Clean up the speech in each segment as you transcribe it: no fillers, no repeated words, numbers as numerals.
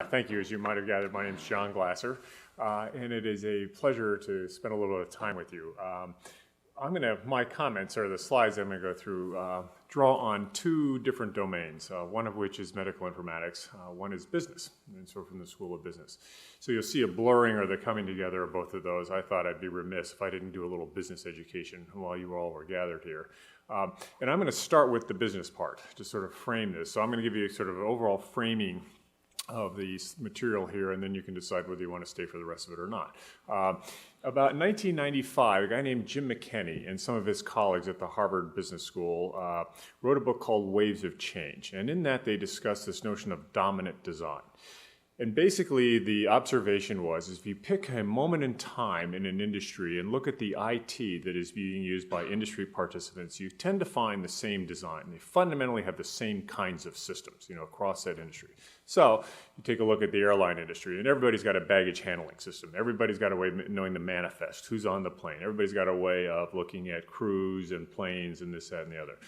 Thank you. As you might have gathered, my name is John Glaser, and it is a pleasure to spend a little bit of time with you. My comments, or the slides I'm going to go through, draw on two different domains, one of which is medical informatics, one is business, and so from the School of Business. So you'll see a blurring or the coming together of both of those. I thought I'd be remiss if I didn't do a little business education while you all were gathered here. And I'm going to start with the business part to sort of frame this. So I'm going to give you sort of an overall framing of the material here, and then you can decide whether you want to stay for the rest of it or not. About 1995, a guy named Jim McKinney and some of his colleagues at the Harvard Business School wrote a book called Waves of Change, and in that they discussed this notion of dominant design. And basically the observation was, if you pick a moment in time in an industry and look at the IT that is being used by industry participants, you tend to find the same design. They fundamentally have the same kinds of systems, across that industry. So you take a look at the airline industry, and everybody's got a baggage handling system. Everybody's got a way of knowing the manifest, who's on the plane. Everybody's got a way of looking at crews and planes and this, that, and the other.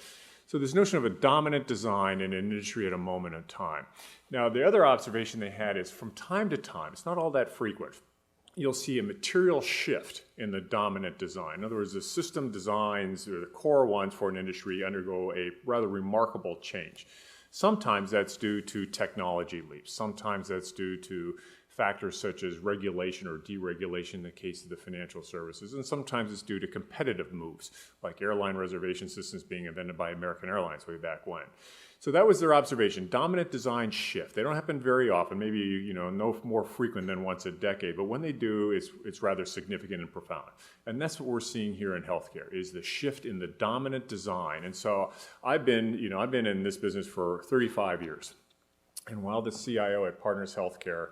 So this notion of a dominant design in an industry at a moment in time. Now, the other observation they had is from time to time, it's not all that frequent, you'll see a material shift in the dominant design. In other words, the system designs, or the core ones for an industry, undergo a rather remarkable change. Sometimes that's due to technology leaps. Sometimes that's due to factors such as regulation or deregulation in the case of the financial services, and sometimes it's due to competitive moves, like airline reservation systems being invented by American Airlines way back when. So that was their observation, dominant design shift. They don't happen very often, maybe no more frequent than once a decade, but when they do, it's rather significant and profound. And that's what we're seeing here in healthcare, is the shift in the dominant design. And so I've been in this business for 35 years. And while the CIO at Partners Healthcare,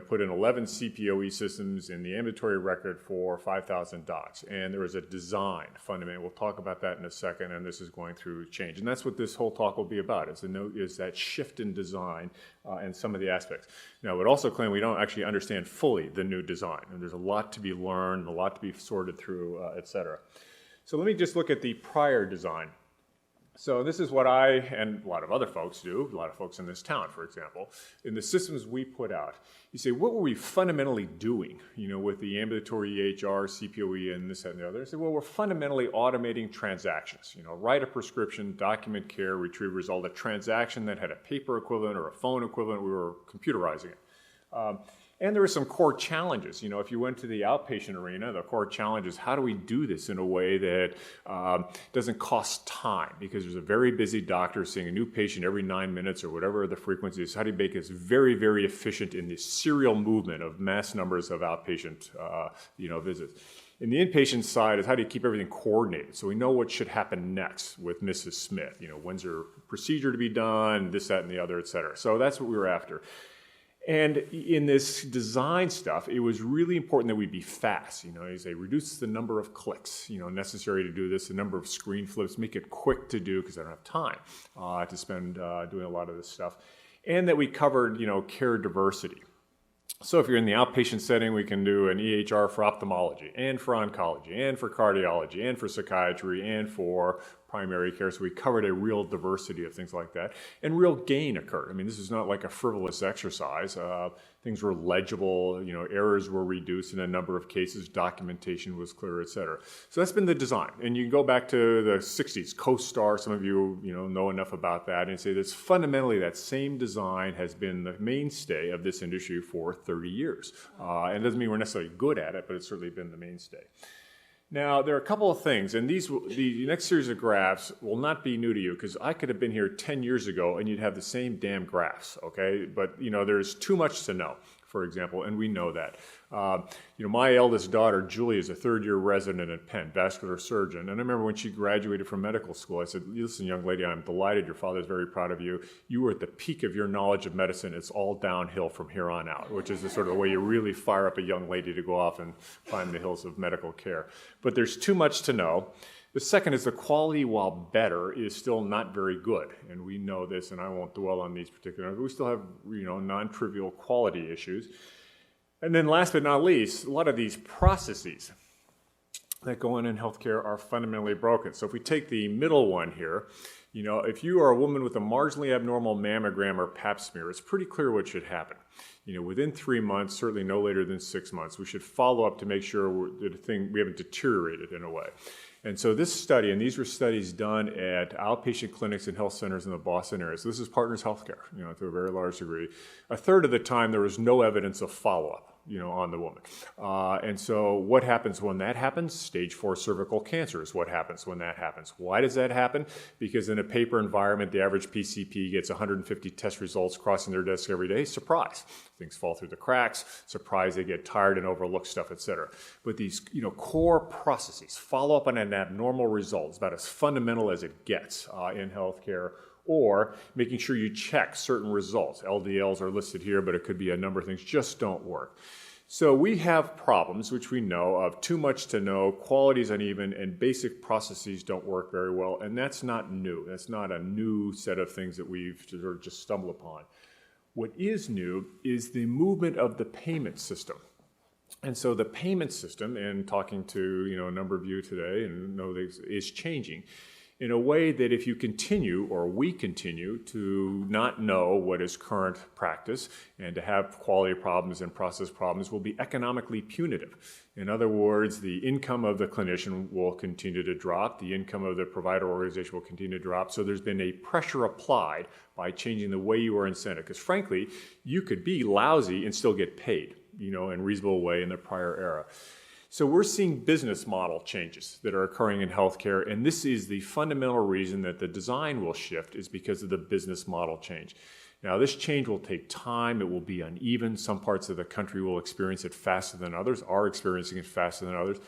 put in 11 CPOE systems in the ambulatory record for 5,000 docs, and there was a design fundamental. We'll talk about that in a second, and this is going through change. And that's what this whole talk will be about, is that shift in design and some of the aspects. Now, I would also claim we don't actually understand fully the new design, and there's a lot to be learned, a lot to be sorted through, et cetera. So let me just look at the prior design. So this is what I and a lot of other folks do, a lot of folks in this town, for example, in the systems we put out. You say, what were we fundamentally doing, with the ambulatory EHR, CPOE, and this, that, and the other? I say, well, we're fundamentally automating transactions. Write a prescription, document care, retrieve result, a transaction that had a paper equivalent or a phone equivalent, we were computerizing it. And there were some core challenges. If you went to the outpatient arena, the core challenge is how do we do this in a way that doesn't cost time? Because there's a very busy doctor seeing a new patient every 9 minutes or whatever the frequency is. How do you make this very, very efficient in the serial movement of mass numbers of outpatient visits? In the inpatient side is how do you keep everything coordinated so we know what should happen next with Mrs. Smith? When's her procedure to be done, this, that, and the other, et cetera. So that's what we were after. And in this design stuff, it was really important that we be fast. As they reduce the number of clicks, necessary to do this, the number of screen flips, make it quick to do because I don't have time to spend doing a lot of this stuff. And that we covered, care diversity. So if you're in the outpatient setting, we can do an EHR for ophthalmology and for oncology and for cardiology and for psychiatry and for primary care. So we covered a real diversity of things like that. And real gain occurred. This is not like a frivolous exercise. Things were legible, errors were reduced in a number of cases, documentation was clear, et cetera. So that's been the design. And you can go back to the 60s, CoStar, some of you, know enough about that, and say that's fundamentally that same design has been the mainstay of this industry for 30 years. And it doesn't mean we're necessarily good at it, but it's certainly been the mainstay. Now, there are a couple of things, and the next series of graphs will not be new to you because I could have been here 10 years ago and you'd have the same damn graphs, okay? But, there's too much to know, for example, and we know that. My eldest daughter, Julie, is a third-year resident at Penn, vascular surgeon, and I remember when she graduated from medical school, I said, listen, young lady, I'm delighted. Your father's very proud of you. You were at the peak of your knowledge of medicine. It's all downhill from here on out, which is the sort of way you really fire up a young lady to go off and climb the hills of medical care. But there's too much to know. The second is the quality, while better, is still not very good. And we know this, and I won't dwell on these particular, but we still have, non-trivial quality issues. And then last but not least, a lot of these processes that go on in healthcare are fundamentally broken. So if we take the middle one here, if you are a woman with a marginally abnormal mammogram or pap smear, it's pretty clear what should happen. Within 3 months, certainly no later than 6 months, we should follow up to make sure we haven't deteriorated in a way. And so this study, and these were studies done at outpatient clinics and health centers in the Boston area. So this is Partners Healthcare, to a very large degree. A third of the time, there was no evidence of follow-up, on the woman. And so what happens when that happens? Stage 4 cervical cancer is what happens when that happens. Why does that happen? Because in a paper environment, the average PCP gets 150 test results crossing their desk every day. Surprise. Things fall through the cracks. Surprise, they get tired and overlook stuff, et cetera. But these core processes, follow up on an abnormal result, is about as fundamental as it gets in healthcare, or making sure you check certain results. LDLs are listed here, but it could be a number of things, just don't work. So we have problems, which we know of, too much to know, quality is uneven, and basic processes don't work very well, and that's not new. That's not a new set of things that we've sort of just stumbled upon. What is new is the movement of the payment system. And so the payment system, and talking to a number of you today, and know this is changing in a way that if you continue, or we continue, to not know what is current practice and to have quality problems and process problems, will be economically punitive. In other words, the income of the clinician will continue to drop, the income of the provider organization will continue to drop, so there's been a pressure applied by changing the way you are incented. Because frankly, you could be lousy and still get paid, in a reasonable way in the prior era. So we're seeing business model changes that are occurring in healthcare, and this is the fundamental reason that the design will shift, is because of the business model change. Now, this change will take time. It will be uneven. Some parts of the country will experience it faster than others, are experiencing it faster than others.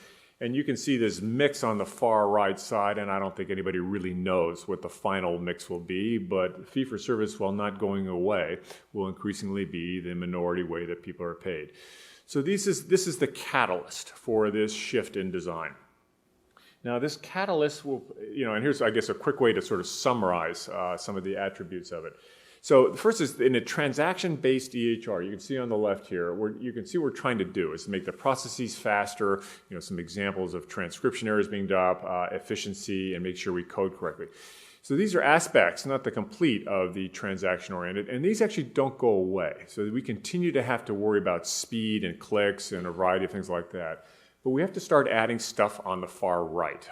And you can see this mix on the far right side, and I don't think anybody really knows what the final mix will be, but fee-for-service, while not going away, will increasingly be the minority way that people are paid. So this is the catalyst for this shift in design. Now this catalyst will, and here's, I guess, a quick way to sort of summarize some of the attributes of it. So the first is in a transaction-based EHR. You can see on the left here, you can see what we're trying to do is to make the processes faster, some examples of transcription errors being done, efficiency, and make sure we code correctly. So these are aspects, not the complete, of the transaction-oriented, and these actually don't go away. So we continue to have to worry about speed and clicks and a variety of things like that. But we have to start adding stuff on the far right.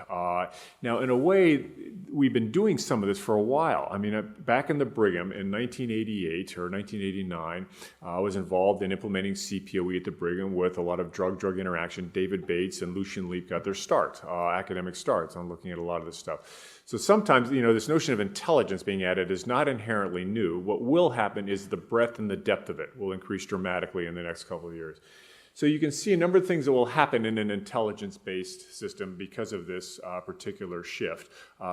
Now, in a way, we've been doing some of this for a while. I mean, back in the Brigham in 1988 or 1989, I was involved in implementing CPOE at the Brigham with a lot of drug-drug interaction. David Bates and Lucian Leap got their start, academic starts, on looking at a lot of this stuff. So sometimes, this notion of intelligence being added is not inherently new. What will happen is the breadth and the depth of it will increase dramatically in the next couple of years. So you can see a number of things that will happen in an intelligence-based system because of this particular shift.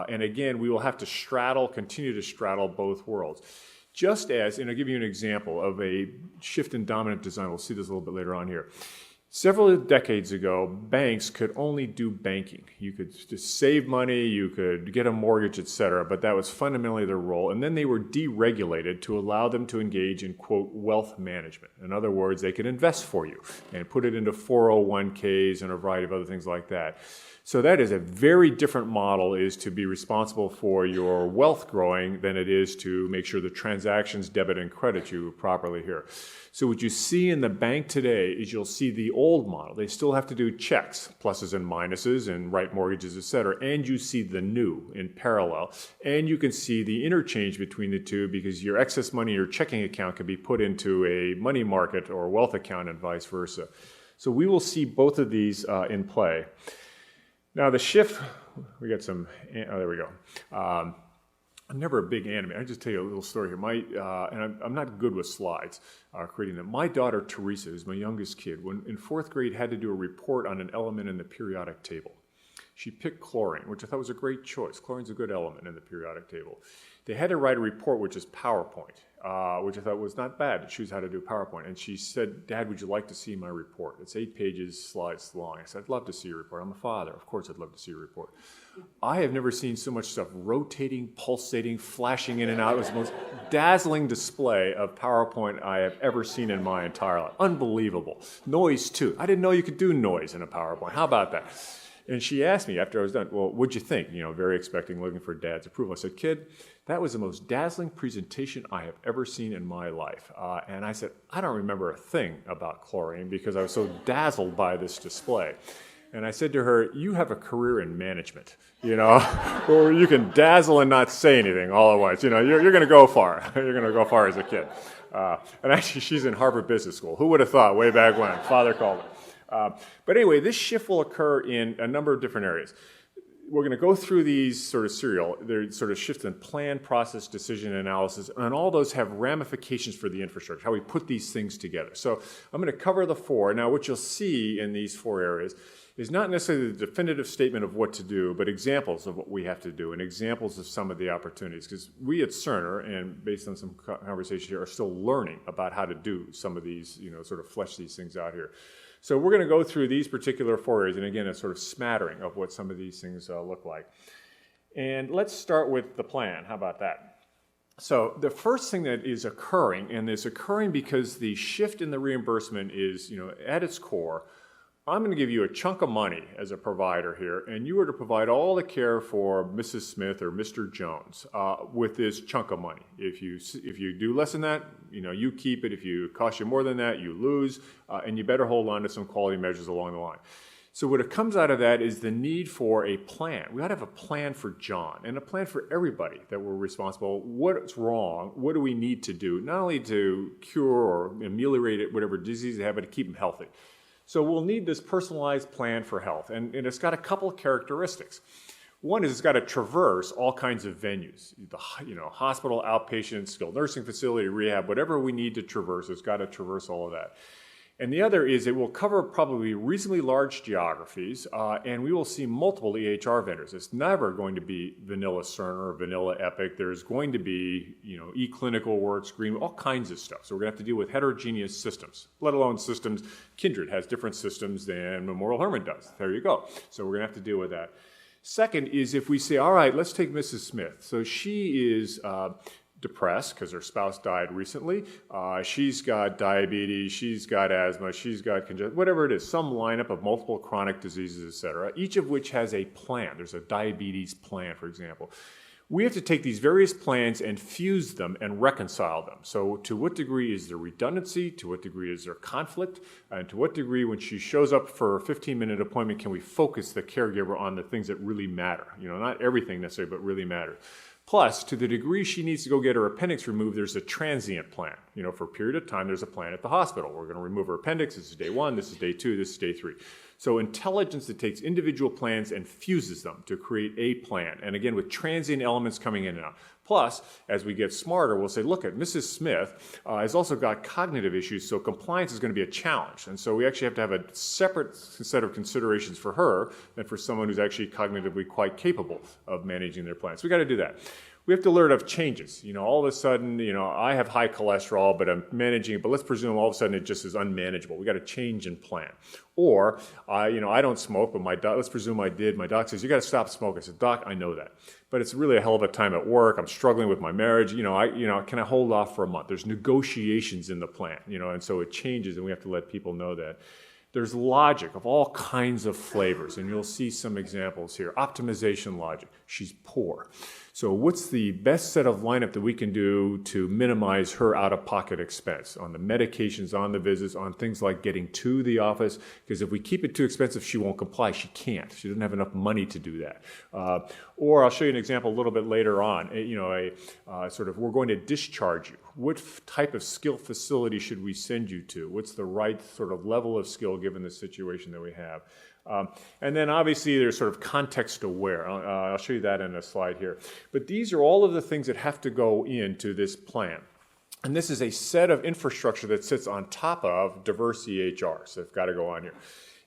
And again, we will have to continue to straddle both worlds. Just as, and I'll give you an example of a shift in dominant design. We'll see this a little bit later on here. Several decades ago, banks could only do banking. You could just save money, you could get a mortgage, et cetera, but that was fundamentally their role. And then they were deregulated to allow them to engage in, quote, wealth management. In other words, they could invest for you and put it into 401ks and a variety of other things like that. So that is a very different model, is to be responsible for your wealth growing than it is to make sure the transactions debit and credit you properly here. So what you see in the bank today is you'll see the old model. They still have to do checks, pluses and minuses, and write mortgages, et cetera. And you see the new in parallel. And you can see the interchange between the two, because your excess money in your checking account can be put into a money market or wealth account and vice versa. So we will see both of these in play. Now the shift, we got some, there we go. I'm never a big animator. I'll just tell you a little story here. And I'm not good with slides, creating them. My daughter Teresa, who's my youngest kid, when in 4th grade had to do a report on an element in the periodic table. She picked chlorine, which I thought was a great choice. Chlorine's a good element in the periodic table. They had to write a report, which is PowerPoint, which I thought was not bad to choose how to do PowerPoint. And she said, "Dad, would you like to see my report? It's 8 pages, slides long." I said, "I'd love to see your report. I'm a father. Of course I'd love to see your report." I have never seen so much stuff rotating, pulsating, flashing in and out. It was the most dazzling display of PowerPoint I have ever seen in my entire life. Unbelievable. Noise, too. I didn't know you could do noise in a PowerPoint. How about that? And she asked me after I was done, well, what'd you think? Very expecting, looking for Dad's approval. I said, kid, that was the most dazzling presentation I have ever seen in my life. And I said, I don't remember a thing about chlorine because I was so dazzled by this display. And I said to her, you have a career in management, where you can dazzle and not say anything all at once. You're going to go far. You're going to go far as a kid. And actually, she's in Harvard Business School. Who would have thought way back when? Father called her. But anyway, this shift will occur in a number of different areas. We're going to go through these sort of serial. They're sort of shifts in plan, process, decision, analysis, and all those have ramifications for the infrastructure, how we put these things together. So I'm going to cover the four. Now, what you'll see in these four areas is not necessarily the definitive statement of what to do, but examples of what we have to do and examples of some of the opportunities. Because we at Cerner, and based on some conversation here, are still learning about how to do some of these, sort of flesh these things out here. So we're going to go through these particular four areas, and again, a sort of smattering of what some of these things look like. And let's start with the plan. How about that? So the first thing that is occurring, and it's occurring because the shift in the reimbursement is, at its core, I'm going to give you a chunk of money as a provider here, and you are to provide all the care for Mrs. Smith or Mr. Jones with this chunk of money. If you do less than that, you keep it. If it costs you more than that, you lose, and you better hold on to some quality measures along the line. So what comes out of that is the need for a plan. We ought to have a plan for John and a plan for everybody that we're responsible. What's wrong? What do we need to do? Not only to cure or ameliorate whatever disease they have, but to keep them healthy. So we'll need this personalized plan for health, and it's got a couple of characteristics. One is it's got to traverse all kinds of venues, hospital, outpatient, skilled nursing facility, rehab, whatever we need to traverse, it's got to traverse all of that. And the other is it will cover probably reasonably large geographies, and we will see multiple EHR vendors. It's never going to be vanilla Cerner or vanilla Epic. There's going to be, eClinical, WorkScreen, all kinds of stuff. So we're going to have to deal with heterogeneous systems, let alone systems. Kindred has different systems than Memorial Hermann does. There you go. So we're going to have to deal with that. Second is if we say, all right, let's take Mrs. Smith. So she is depressed because her spouse died recently. She's got diabetes, she's got asthma, she's got congestion, whatever it is, some lineup of multiple chronic diseases, etc., each of which has a plan. There's a diabetes plan, for example. We have to take these various plans and fuse them and reconcile them. So to what degree is there redundancy? To what degree is there conflict? And to what degree, when she shows up for a 15-minute appointment, can we focus the caregiver on the things that really matter? Not everything necessarily, but really matter. Plus, to the degree she needs to go get her appendix removed, there's a transient plan. For a period of time, there's a plan at the hospital. We're going to remove her appendix. This is day 1, this is day 2, this is day 3. So intelligence that takes individual plans and fuses them to create a plan. And again, with transient elements coming in and out. Plus, as we get smarter, we'll say, look, Mrs. Smith has also got cognitive issues, so compliance is going to be a challenge. And so we actually have to have a separate set of considerations for her than for someone who's actually cognitively quite capable of managing their plans. So we got to do that. We have to learn of changes. All of a sudden, I have high cholesterol, but I'm managing it, but let's presume all of a sudden it just is unmanageable. We got to change in plan. Or, I don't smoke, but let's presume I did. My doc says, you got to stop smoking. I said, Doc, I know that. But it's really a hell of a time at work. I'm struggling with my marriage. Can I hold off for a month? There's negotiations in the plan, and so it changes, and we have to let people know that. There's logic of all kinds of flavors, and you'll see some examples here. Optimization logic. She's poor. So what's the best set of lineup that we can do to minimize her out-of-pocket expense on the medications, on the visits, on things like getting to the office? Because if we keep it too expensive, she won't comply. She can't. She doesn't have enough money to do that. Or I'll show you an example a little bit later on. We're going to discharge you. What type of skill facility should we send you to? What's the right sort of level of skill given the situation that we have? And then obviously there's sort of context aware. I'll show you that in a slide here. But these are all of the things that have to go into this plan. And this is a set of infrastructure that sits on top of diverse EHRs. So they've got to go on here.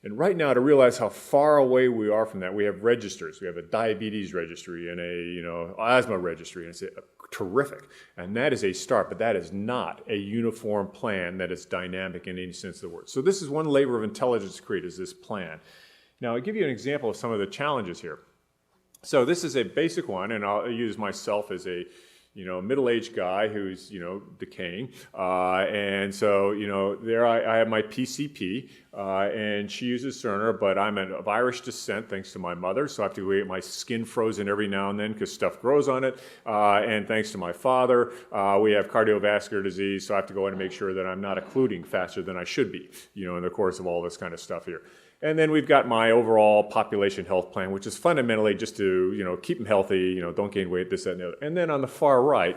And right now, to realize how far away we are from that, we have registers. We have a diabetes registry and a asthma registry, and it's terrific. And that is a start, but that is not a uniform plan that is dynamic in any sense of the word. So this is one labor of intelligence to create, is this plan. Now, I'll give you an example of some of the challenges here. So this is a basic one, and I'll use myself as a middle-aged guy who's, decaying. And so, there I have my PCP, and she uses Cerner, but I'm of Irish descent thanks to my mother, so I have to go get my skin frozen every now and then because stuff grows on it, and thanks to my father, we have cardiovascular disease, so I have to go in and make sure that I'm not occluding faster than I should be, in the course of all this kind of stuff here. And then we've got my overall population health plan, which is fundamentally just to, keep them healthy, don't gain weight, this, that, and the other. And then on the far right,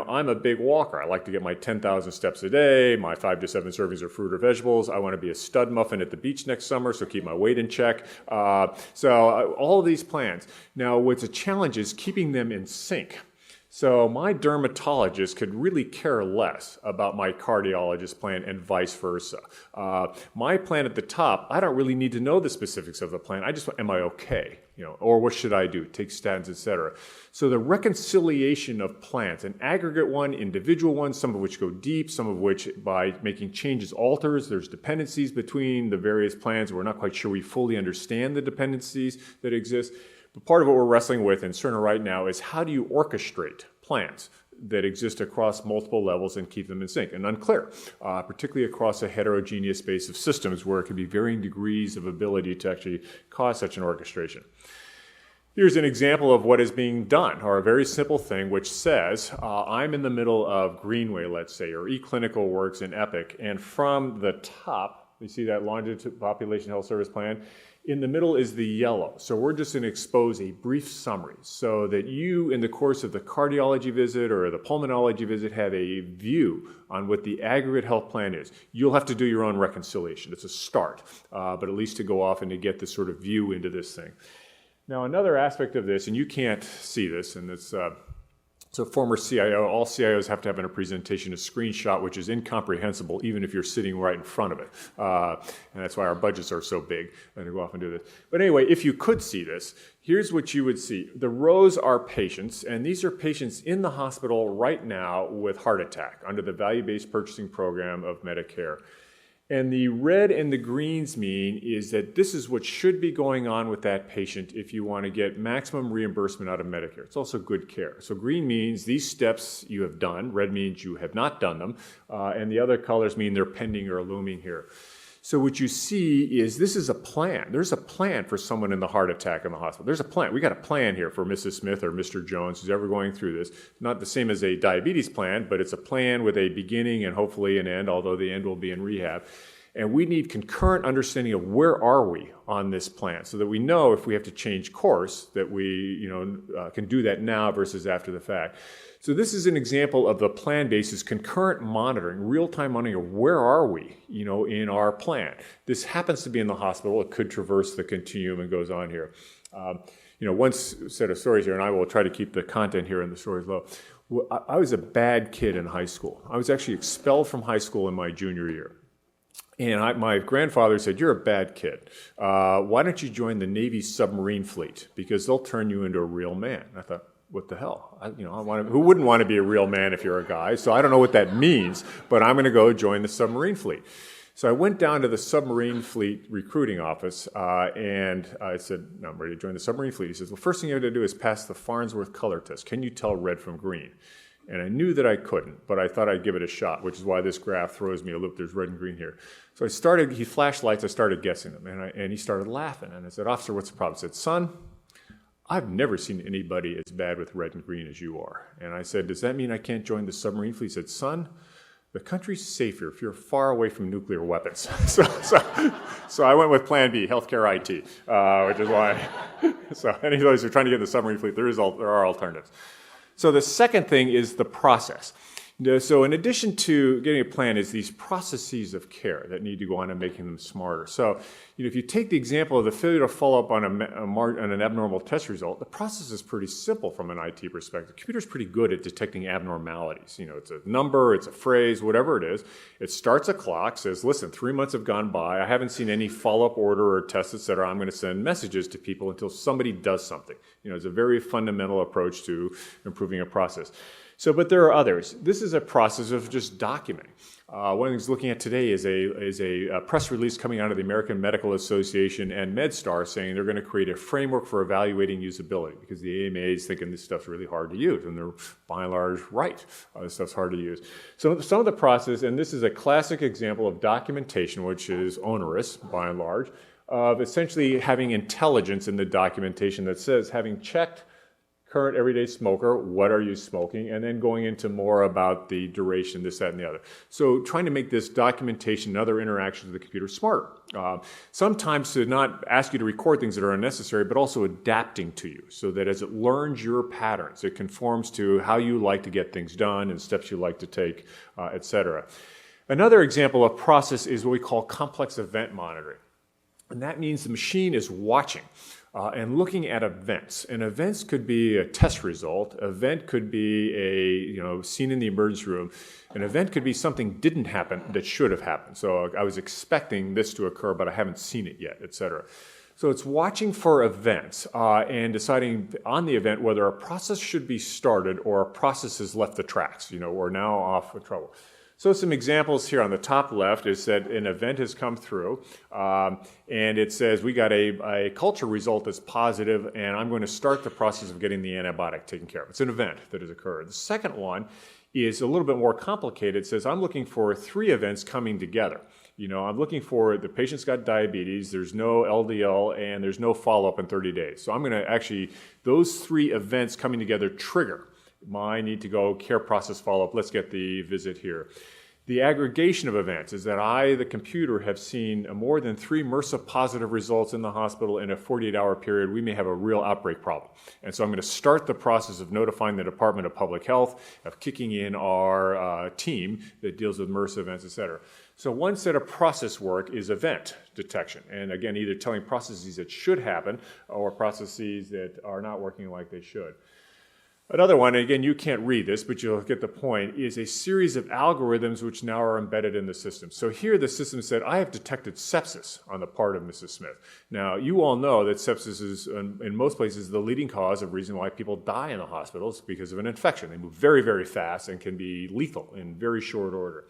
I'm a big walker. I like to get my 10,000 steps a day, my 5 to 7 servings of fruit or vegetables. I want to be a stud muffin at the beach next summer, so keep my weight in check. So all of these plans. Now, what's a challenge is keeping them in sync. So my dermatologist could really care less about my cardiologist plan and vice versa. My plan at the top, I don't really need to know the specifics of the plan. I just, am I okay? Or what should I do? Take statins, etc. So the reconciliation of plans, an aggregate one, individual ones, some of which go deep, some of which by making changes alters. There's dependencies between the various plans. We're not quite sure we fully understand the dependencies that exist. But part of what we're wrestling with in Cerner right now is how do you orchestrate plans that exist across multiple levels and keep them in sync? And unclear, particularly across a heterogeneous space of systems where it can be varying degrees of ability to actually cause such an orchestration. Here's an example of what is being done, or a very simple thing which says, I'm in the middle of Greenway, let's say, or eClinical works in Epic, and from the top, you see that longitudinal population health service plan, in the middle is the yellow. So we're just going to expose a brief summary so that you, in the course of the cardiology visit or the pulmonology visit, have a view on what the aggregate health plan is. You'll have to do your own reconciliation. It's a start, but at least to go off and to get this sort of view into this thing. Now, another aspect of this, and you can't see this, and it's so former CIO, all CIOs have to have in a presentation a screenshot which is incomprehensible even if you're sitting right in front of it. And that's why our budgets are so big and to go off and do this. But anyway, if you could see this, here's what you would see. The rows are patients, and these are patients in the hospital right now with heart attack under the value-based purchasing program of Medicare. And the red and the greens mean is that this is what should be going on with that patient if you want to get maximum reimbursement out of Medicare. It's also good care. So green means these steps you have done. Red means you have not done them. And the other colors mean they're pending or looming here. So what you see is this is a plan. There's a plan for someone in the heart attack in the hospital. There's a plan. We got a plan here for Mrs. Smith or Mr. Jones who's ever going through this. Not the same as a diabetes plan, but it's a plan with a beginning and hopefully an end, although the end will be in rehab. And we need concurrent understanding of where are we on this plan so that we know if we have to change course that we can do that now versus after the fact. So this is an example of the plan basis concurrent monitoring, real-time monitoring of where are we in our plan. This happens to be in the hospital. It could traverse the continuum and goes on here. One set of stories here, and I will try to keep the content here and the stories low. Well, I was a bad kid in high school. I was actually expelled from high school in my junior year. And my grandfather said, you're a bad kid. Why don't you join the Navy submarine fleet? Because they'll turn you into a real man. And I thought, what the hell? Who wouldn't want to be a real man if you're a guy? So I don't know what that means, but I'm going to go join the submarine fleet. So I went down to the submarine fleet recruiting office, and I said, no, I'm ready to join the submarine fleet. He says, well, first thing you have to do is pass the Farnsworth color test. Can you tell red from green? And I knew that I couldn't, but I thought I'd give it a shot, which is why this graph throws me a loop. There's red and green here. So he flashed lights, I started guessing them, and he started laughing. And I said, officer, what's the problem? He said, son, I've never seen anybody as bad with red and green as you are. And I said, does that mean I can't join the submarine fleet? He said, son, the country's safer if you're far away from nuclear weapons. So I went with plan B, healthcare IT, which is why. So any of those who are trying to get in the submarine fleet, there are alternatives. So the second thing is the process. So in addition to getting a plan is these processes of care that need to go on and making them smarter. So if you take the example of the failure to follow up on an abnormal test result, the process is pretty simple from an IT perspective. The computer's pretty good at detecting abnormalities. It's a number, it's a phrase, whatever it is. It starts a clock, says, listen, 3 months have gone by. I haven't seen any follow-up order or tests, et cetera. I'm going to send messages to people until somebody does something. It's a very fundamental approach to improving a process. But there are others. This is a process of just documenting. One of the things looking at today is a press release coming out of the American Medical Association and MedStar saying they're going to create a framework for evaluating usability because the AMA is thinking this stuff's really hard to use, and they're by and large right. This stuff's hard to use. So some of the process, and this is a classic example of documentation, which is onerous by and large, of essentially having intelligence in the documentation that says, having checked current everyday smoker, what are you smoking, and then going into more about the duration, this, that, and the other. So trying to make this documentation and other interactions with the computer smarter. Sometimes to not ask you to record things that are unnecessary, but also adapting to you so that as it learns your patterns, it conforms to how you like to get things done and steps you like to take, etc. Another example of process is what we call complex event monitoring. And that means the machine is watching and looking at events. And events could be a test result. Event could be a scene in the emergency room. An event could be something didn't happen that should have happened. So I was expecting this to occur, but I haven't seen it yet, etc. So it's watching for events and deciding on the event whether a process should be started or a process has left the tracks. We're now off with trouble. So some examples here on the top left is that an event has come through and it says we got a culture result that's positive and I'm going to start the process of getting the antibiotic taken care of. It's an event that has occurred. The second one is a little bit more complicated. It says I'm looking for 3 events coming together. I'm looking for the patient's got diabetes, there's no LDL, and there's no follow-up in 30 days. So I'm going to actually, those 3 events coming together trigger my need to go care process follow-up. Let's get the visit here. The aggregation of events is that I, the computer, have seen more than 3 MRSA positive results in the hospital in a 48-hour period. We may have a real outbreak problem. And so I'm going to start the process of notifying the Department of Public Health, of kicking in our team that deals with MRSA events, et cetera. So one set of process work is event detection. And again, either telling processes that should happen or processes that are not working like they should. Another one, and again, you can't read this, but you'll get the point, is a series of algorithms which now are embedded in the system. So here the system said, I have detected sepsis on the part of Mrs. Smith. Now, you all know that sepsis is, in most places, the leading cause of reason why people die in the hospitals because of an infection. They move very, very fast and can be lethal in very short order.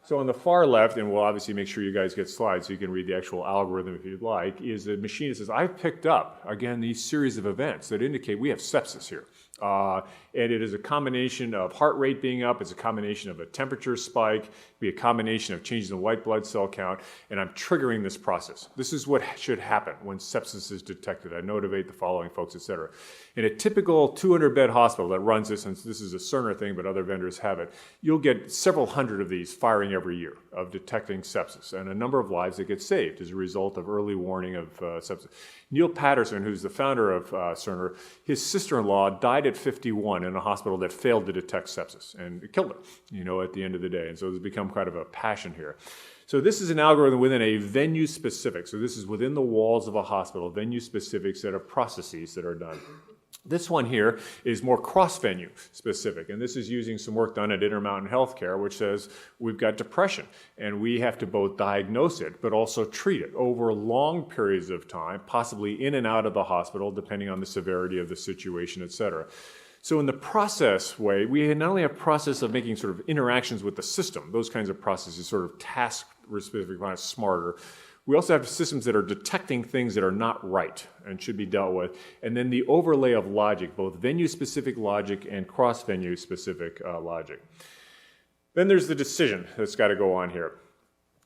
So on the far left, and we'll obviously make sure you guys get slides so you can read the actual algorithm if you'd like, is a machine that says, I've picked up, again, these series of events that indicate we have sepsis here. And it is a combination of heart rate being up, it's a combination of a temperature spike, be a combination of changes in white blood cell count, and I'm triggering this process. This is what should happen when sepsis is detected. I notivate the following folks, et cetera. In a typical 200-bed hospital that runs this, and this is a Cerner thing, but other vendors have it, you'll get several hundred of these firing every year of detecting sepsis, and a number of lives that get saved as a result of early warning of sepsis. Neil Patterson, who's the founder of Cerner, his sister-in-law died at 51 in a hospital that failed to detect sepsis, and it killed her, at the end of the day. And so it's become kind of a passion here. So this is an algorithm within a venue-specific, so this is within the walls of a hospital, venue-specific set of processes that are done. This one here is more cross-venue specific, and this is using some work done at Intermountain Healthcare, which says we've got depression, and we have to both diagnose it, but also treat it over long periods of time, possibly in and out of the hospital, depending on the severity of the situation, et cetera. So in the process way, we not only have process of making sort of interactions with the system, those kinds of processes, sort of task-specific, smarter. We also have systems that are detecting things that are not right and should be dealt with. And then the overlay of logic, both venue-specific logic and cross-venue-specific logic. Then there's the decision that's got to go on here.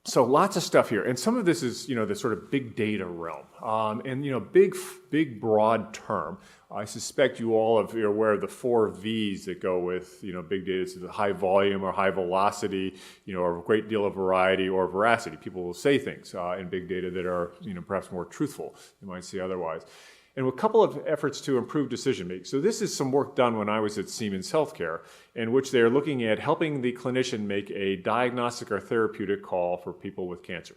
So lots of stuff here. And some of this is, the sort of big data realm. Big, broad term. I suspect you all are aware of the 4 V's that go with, big data. So the high volume or high velocity, or a great deal of variety or veracity. People will say things in big data that are, perhaps more truthful. You might say otherwise. And a couple of efforts to improve decision making. So this is some work done when I was at Siemens Healthcare, in which they're looking at helping the clinician make a diagnostic or therapeutic call for people with cancer.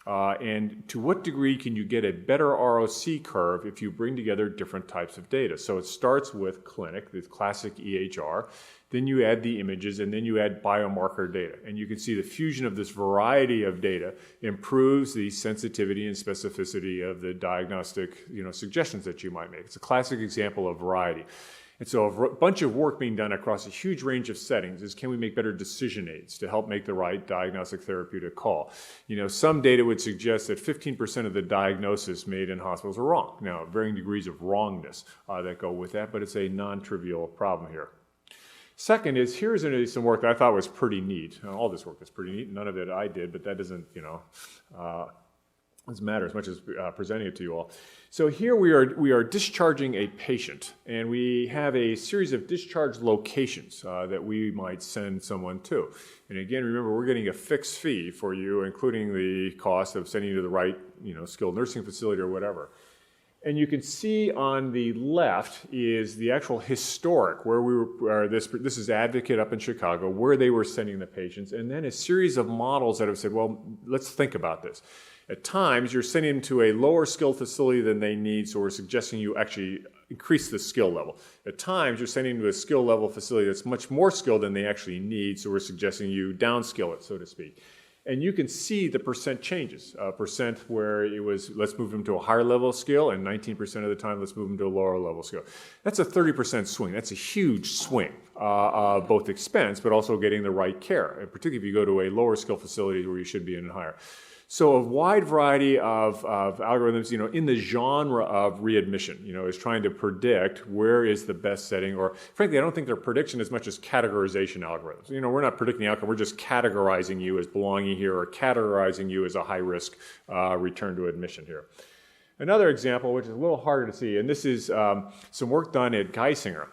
And to what degree can you get a better ROC curve if you bring together different types of data? So it starts with clinic, the classic EHR, then you add the images, and then you add biomarker data. And you can see the fusion of this variety of data improves the sensitivity and specificity of the diagnostic suggestions that you might make. It's a classic example of variety. And so a bunch of work being done across a huge range of settings is, can we make better decision aids to help make the right diagnostic therapeutic call? Some data would suggest that 15% of the diagnoses made in hospitals are wrong. Now, varying degrees of wrongness that go with that, but it's a non-trivial problem here. Second is, here's some work that I thought was pretty neat. All this work is pretty neat. None of it I did, but that doesn't, doesn't matter as much as presenting it to you all. So here we are discharging a patient, and we have a series of discharge locations that we might send someone to. And again, remember, we're getting a fixed fee for you, including the cost of sending you to the right, skilled nursing facility or whatever. And you can see on the left is the actual historic, where we were, this is Advocate up in Chicago, where they were sending the patients, and then a series of models that have said, well, let's think about this. At times, you're sending them to a lower skilled facility than they need, so we're suggesting you actually increase the skill level. At times, you're sending them to a skill level facility that's much more skilled than they actually need, so we're suggesting you downskill it, so to speak. And you can see the percent changes. Percent where it was, let's move them to a higher level skill, and 19% of the time, let's move them to a lower level skill. That's a 30% swing. That's a huge swing of both expense, but also getting the right care, and particularly if you go to a lower skill facility where you should be in higher. So a wide variety of algorithms, in the genre of readmission, is trying to predict where is the best setting, or frankly, I don't think they're prediction as much as categorization algorithms. We're not predicting the outcome, we're just categorizing you as belonging here or categorizing you as a high-risk return to admission here. Another example, which is a little harder to see, and this is some work done at Glaser,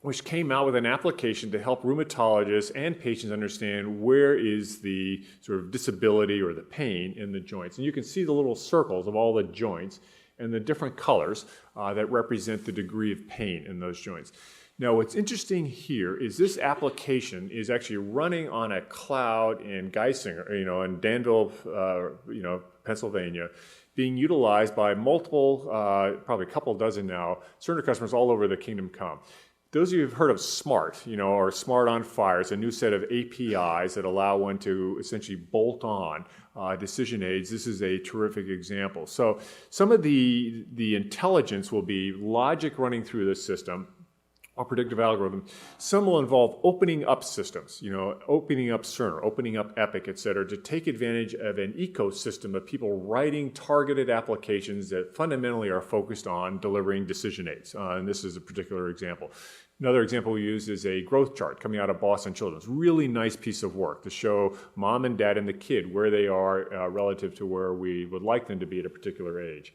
which came out with an application to help rheumatologists and patients understand where is the sort of disability or the pain in the joints. And you can see the little circles of all the joints and the different colors that represent the degree of pain in those joints. Now, what's interesting here is this application is actually running on a cloud in Glaser, in Danville, Pennsylvania, being utilized by multiple, probably a couple dozen now, Cerner customers all over the kingdom come. Those of you who've heard of SMART, or Smart on Fire, it's a new set of APIs that allow one to essentially bolt on decision aids. This is a terrific example. So some of the intelligence will be logic running through the system, or predictive algorithm. Some will involve opening up systems, opening up Cerner, opening up Epic, et cetera, to take advantage of an ecosystem of people writing targeted applications that fundamentally are focused on delivering decision aids. And this is a particular example. Another example we use is a growth chart coming out of Boston Children's. Really nice piece of work to show mom and dad and the kid where they are relative to where we would like them to be at a particular age.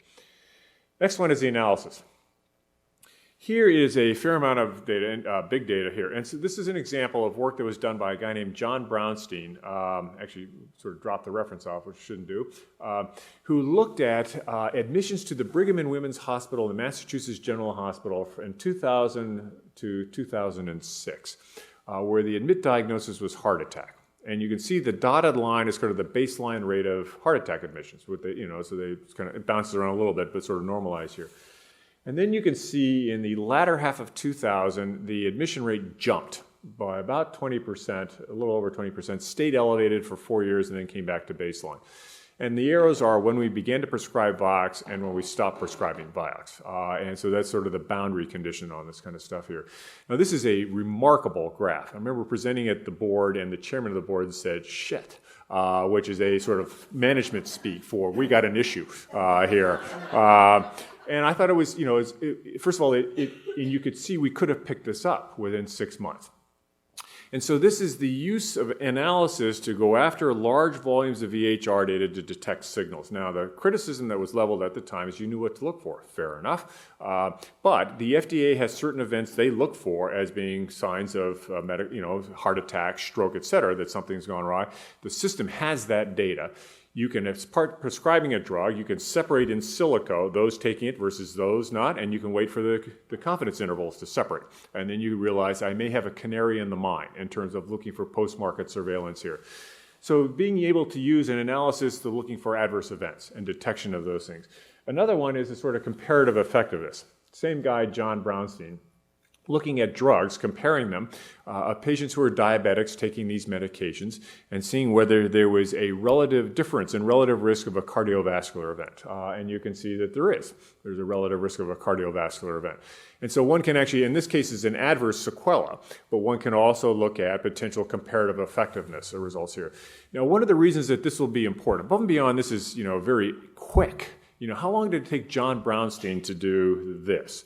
Next one is the analysis. Here is a fair amount of data, big data here. And so this is an example of work that was done by a guy named John Brownstein, actually sort of dropped the reference off, which shouldn't do, who looked at admissions to the Brigham and Women's Hospital and the Massachusetts General Hospital in 2000 to 2006, where the admit diagnosis was heart attack. And you can see the dotted line is kind of the baseline rate of heart attack admissions, with the, so they kind of, it bounces around a little bit, but sort of normalized here. And then you can see in the latter half of 2000, the admission rate jumped by about 20%, a little over 20%, stayed elevated for 4 years and then came back to baseline. And the arrows are when we began to prescribe Vioxx and when we stopped prescribing Vioxx. And so that's sort of the boundary condition on this kind of stuff here. Now this is a remarkable graph. I remember presenting at the board and the chairman of the board said, shit, which is a sort of management speak for we got an issue here. And I thought it was, first of all, and you could see we could have picked this up within 6 months. And so this is the use of analysis to go after large volumes of EHR data to detect signals. Now, the criticism that was leveled at the time is you knew what to look for. Fair enough. But the FDA has certain events they look for as being signs of heart attack, stroke, et cetera, that something's gone wrong. The system has that data. You can, as part prescribing a drug, you can separate in silico those taking it versus those not, and you can wait for the confidence intervals to separate. And then you realize I may have a canary in the mine in terms of looking for post-market surveillance here. So being able to use an analysis to looking for adverse events and detection of those things. Another one is a sort of comparative effectiveness. Same guy, John Brownstein, looking at drugs, comparing them of patients who are diabetics taking these medications and seeing whether there was a relative difference in relative risk of a cardiovascular event. And you can see that there's a relative risk of a cardiovascular event. And so one can actually, in this case, is an adverse sequela, but one can also look at potential comparative effectiveness results here. Now, one of the reasons that this will be important, above and beyond this is, very quick. How long did it take John Brownstein to do this?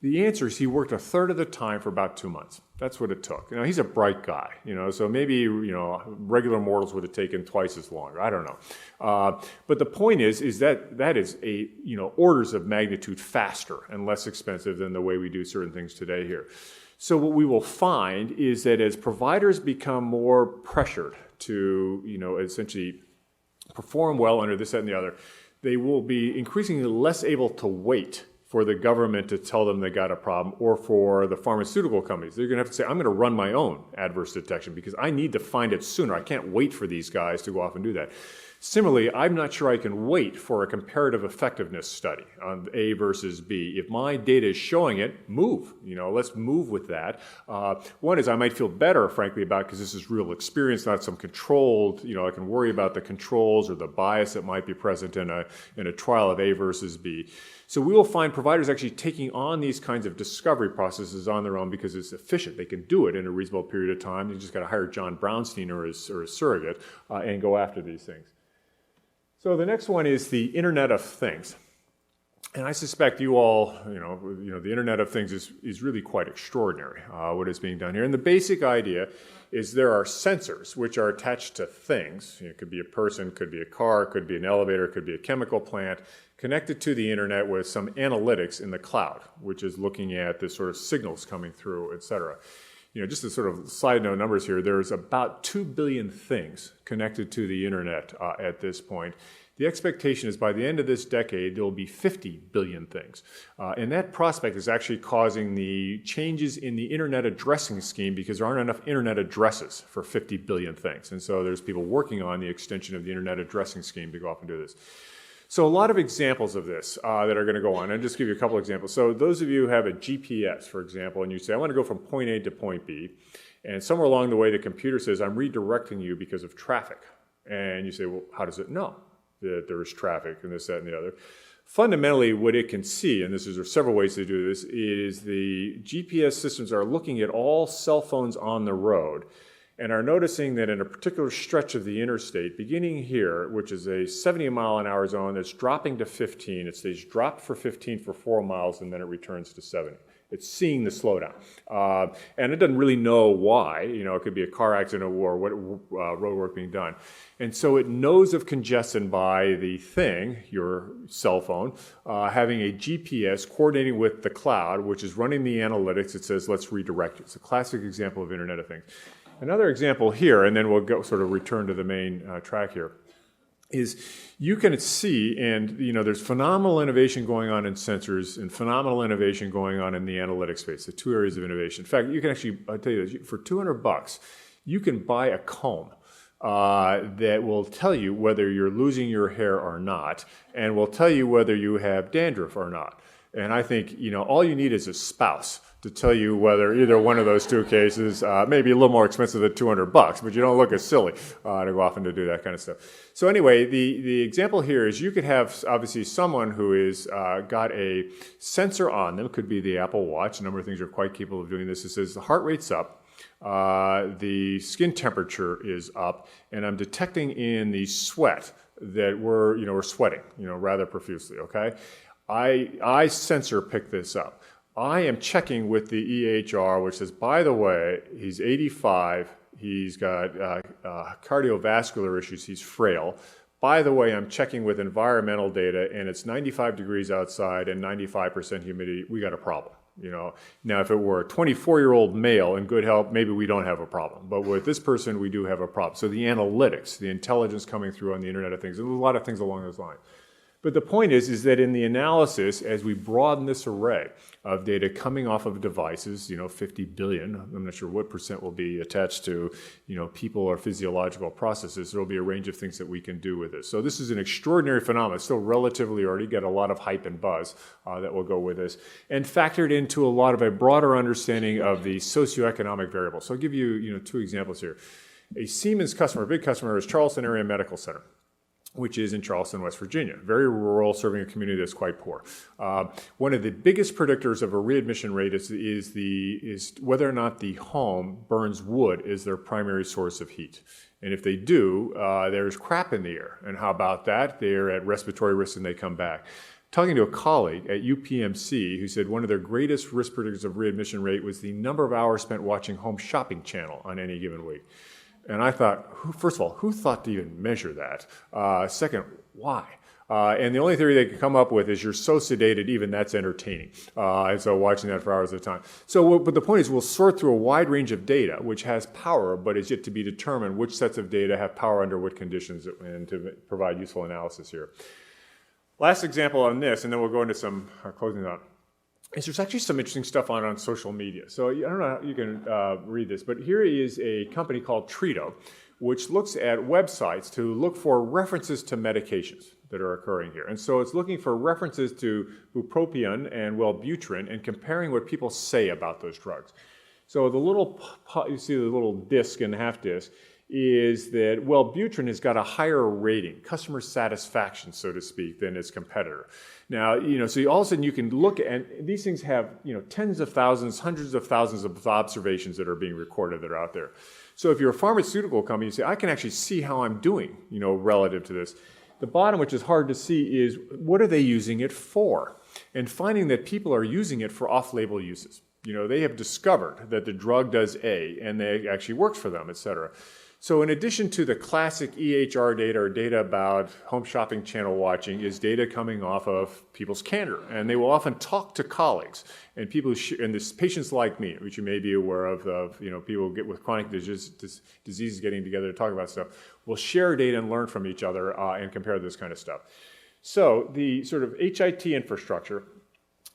The answer is he worked a third of the time for about 2 months. That's what it took. He's a bright guy, so maybe, regular mortals would have taken twice as long. I don't know. But the point is that is a, orders of magnitude faster and less expensive than the way we do certain things today here. So what we will find is that as providers become more pressured to, essentially perform well under this, that, and the other, they will be increasingly less able to wait for the government to tell them they got a problem or for the pharmaceutical companies. They're going to have to say, I'm going to run my own adverse detection because I need to find it sooner. I can't wait for these guys to go off and do that. Similarly, I'm not sure I can wait for a comparative effectiveness study on A versus B. If my data is showing it, move. Let's move with that. One is I might feel better, frankly, about because this is real experience, not some controlled. I can worry about the controls or the bias that might be present in a trial of A versus B. So we will find providers actually taking on these kinds of discovery processes on their own because it's efficient. They can do it in a reasonable period of time. You just got to hire John Brownstein or his surrogate and go after these things. So the next one is the Internet of Things. And I suspect you all, the Internet of Things is really quite extraordinary, what is being done here. And the basic idea is there are sensors which are attached to things. It could be a person, could be a car, could be an elevator, could be a chemical plant, connected to the internet with some analytics in the cloud, which is looking at the sort of signals coming through, et cetera. Just a sort of side note numbers here, there's about 2 billion things connected to the internet at this point. The expectation is by the end of this decade, there will be 50 billion things. And that prospect is actually causing the changes in the internet addressing scheme because there aren't enough internet addresses for 50 billion things. And so there's people working on the extension of the internet addressing scheme to go off and do this. So a lot of examples of this that are going to go on. I'll just give you a couple examples. So those of you who have a GPS, for example, and you say, I want to go from point A to point B, and somewhere along the way the computer says, I'm redirecting you because of traffic. And you say, well, how does it know that there is traffic and this, that, and the other? Fundamentally, what it can see, and there's several ways to do this, is the GPS systems are looking at all cell phones on the road and are noticing that in a particular stretch of the interstate, beginning here, which is a 70-mile-an-hour zone that's dropping to 15, it stays dropped for 15 for 4 miles, and then it returns to 70. It's seeing the slowdown. And it doesn't really know why. It could be a car accident or what road work being done. And so it knows of congestion by the thing, your cell phone, having a GPS coordinating with the cloud, which is running the analytics. It says, let's redirect you. It's a classic example of Internet of Things. Another example here, and then we'll go sort of return to the main track here, is you can see, and there's phenomenal innovation going on in sensors and phenomenal innovation going on in the analytics space, the two areas of innovation. In fact, you can actually, I'll tell you this, for $200, you can buy a comb that will tell you whether you're losing your hair or not, and will tell you whether you have dandruff or not. And I think, all you need is a spouse to tell you whether either one of those two cases, maybe a little more expensive than $200, but you don't look as silly to go off and to do that kind of stuff. So anyway, the example here is you could have obviously someone who is got a sensor on them, could be the Apple Watch. A number of things are quite capable of doing this. It says the heart rate's up, the skin temperature is up, and I'm detecting in the sweat that we're sweating, rather profusely. Okay, I sensor pick this up. I am checking with the EHR, which says, by the way, he's 85, he's got cardiovascular issues, he's frail. By the way, I'm checking with environmental data, and it's 95 degrees outside and 95% humidity. We got a problem. Now, if it were a 24-year-old male in good health, maybe we don't have a problem. But with this person, we do have a problem. So the analytics, the intelligence coming through on the Internet of Things, there's a lot of things along those lines. But the point is that in the analysis, as we broaden this array of data coming off of devices, 50 billion, I'm not sure what percent will be attached to, people or physiological processes, there will be a range of things that we can do with this. So this is an extraordinary phenomenon, still relatively early, got a lot of hype and buzz that will go with this, and factored into a lot of a broader understanding of the socioeconomic variables. So I'll give you, 2 examples here. A Siemens customer, a big customer, is Charleston Area Medical Center, which is in Charleston, West Virginia. Very rural, serving a community that's quite poor. One of the biggest predictors of a readmission rate is whether or not the home burns wood as their primary source of heat. And if they do, there's crap in the air. And how about that? They're at respiratory risk and they come back. Talking to a colleague at UPMC who said one of their greatest risk predictors of readmission rate was the number of hours spent watching Home Shopping Channel on any given week. And I thought, first of all, who thought to even measure that? Second, why? And the only theory they could come up with is you're so sedated, even that's entertaining. And so watching that for hours at a time. But the point is we'll sort through a wide range of data, which has power, but is yet to be determined which sets of data have power under what conditions and to provide useful analysis here. Last example on this, and then we'll go into some closing thought. There's actually some interesting stuff on social media. So I don't know how you can read this, but here is a company called Trito, which looks at websites to look for references to medications that are occurring here. And so it's looking for references to bupropion and Wellbutrin and comparing what people say about those drugs. So the little, you see the little disc and half disc, is that Wellbutrin has got a higher rating, customer satisfaction, so to speak, than its competitor. Now, so all of a sudden you can look at, these things have, tens of thousands, hundreds of thousands of observations that are being recorded that are out there. So if you're a pharmaceutical company, you say, I can actually see how I'm doing, relative to this. The bottom, which is hard to see, is what are they using it for? And finding that people are using it for off-label uses. They have discovered that the drug does A, and it actually works for them, et cetera. So in addition to the classic EHR data or data about home shopping channel watching is data coming off of people's candor. And they will often talk to colleagues and people, and this patients like me, which you may be aware of people get with chronic diseases getting together to talk about stuff, will share data and learn from each other and compare this kind of stuff. So the sort of HIT infrastructure,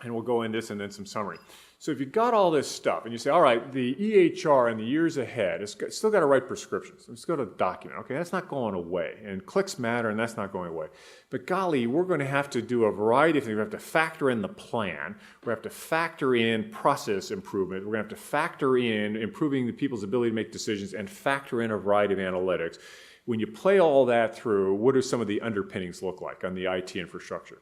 and we'll go into this and then some summary. So if you've got all this stuff and you say, all right, the EHR in the years ahead, it's still got to write prescriptions. It's got to document. Okay, that's not going away. And clicks matter, and that's not going away. But golly, we're going to have to do a variety of things. We have to factor in the plan. We have to factor in process improvement. We're going to have to factor in improving the people's ability to make decisions and factor in a variety of analytics. When you play all that through, what do some of the underpinnings look like on the IT infrastructure?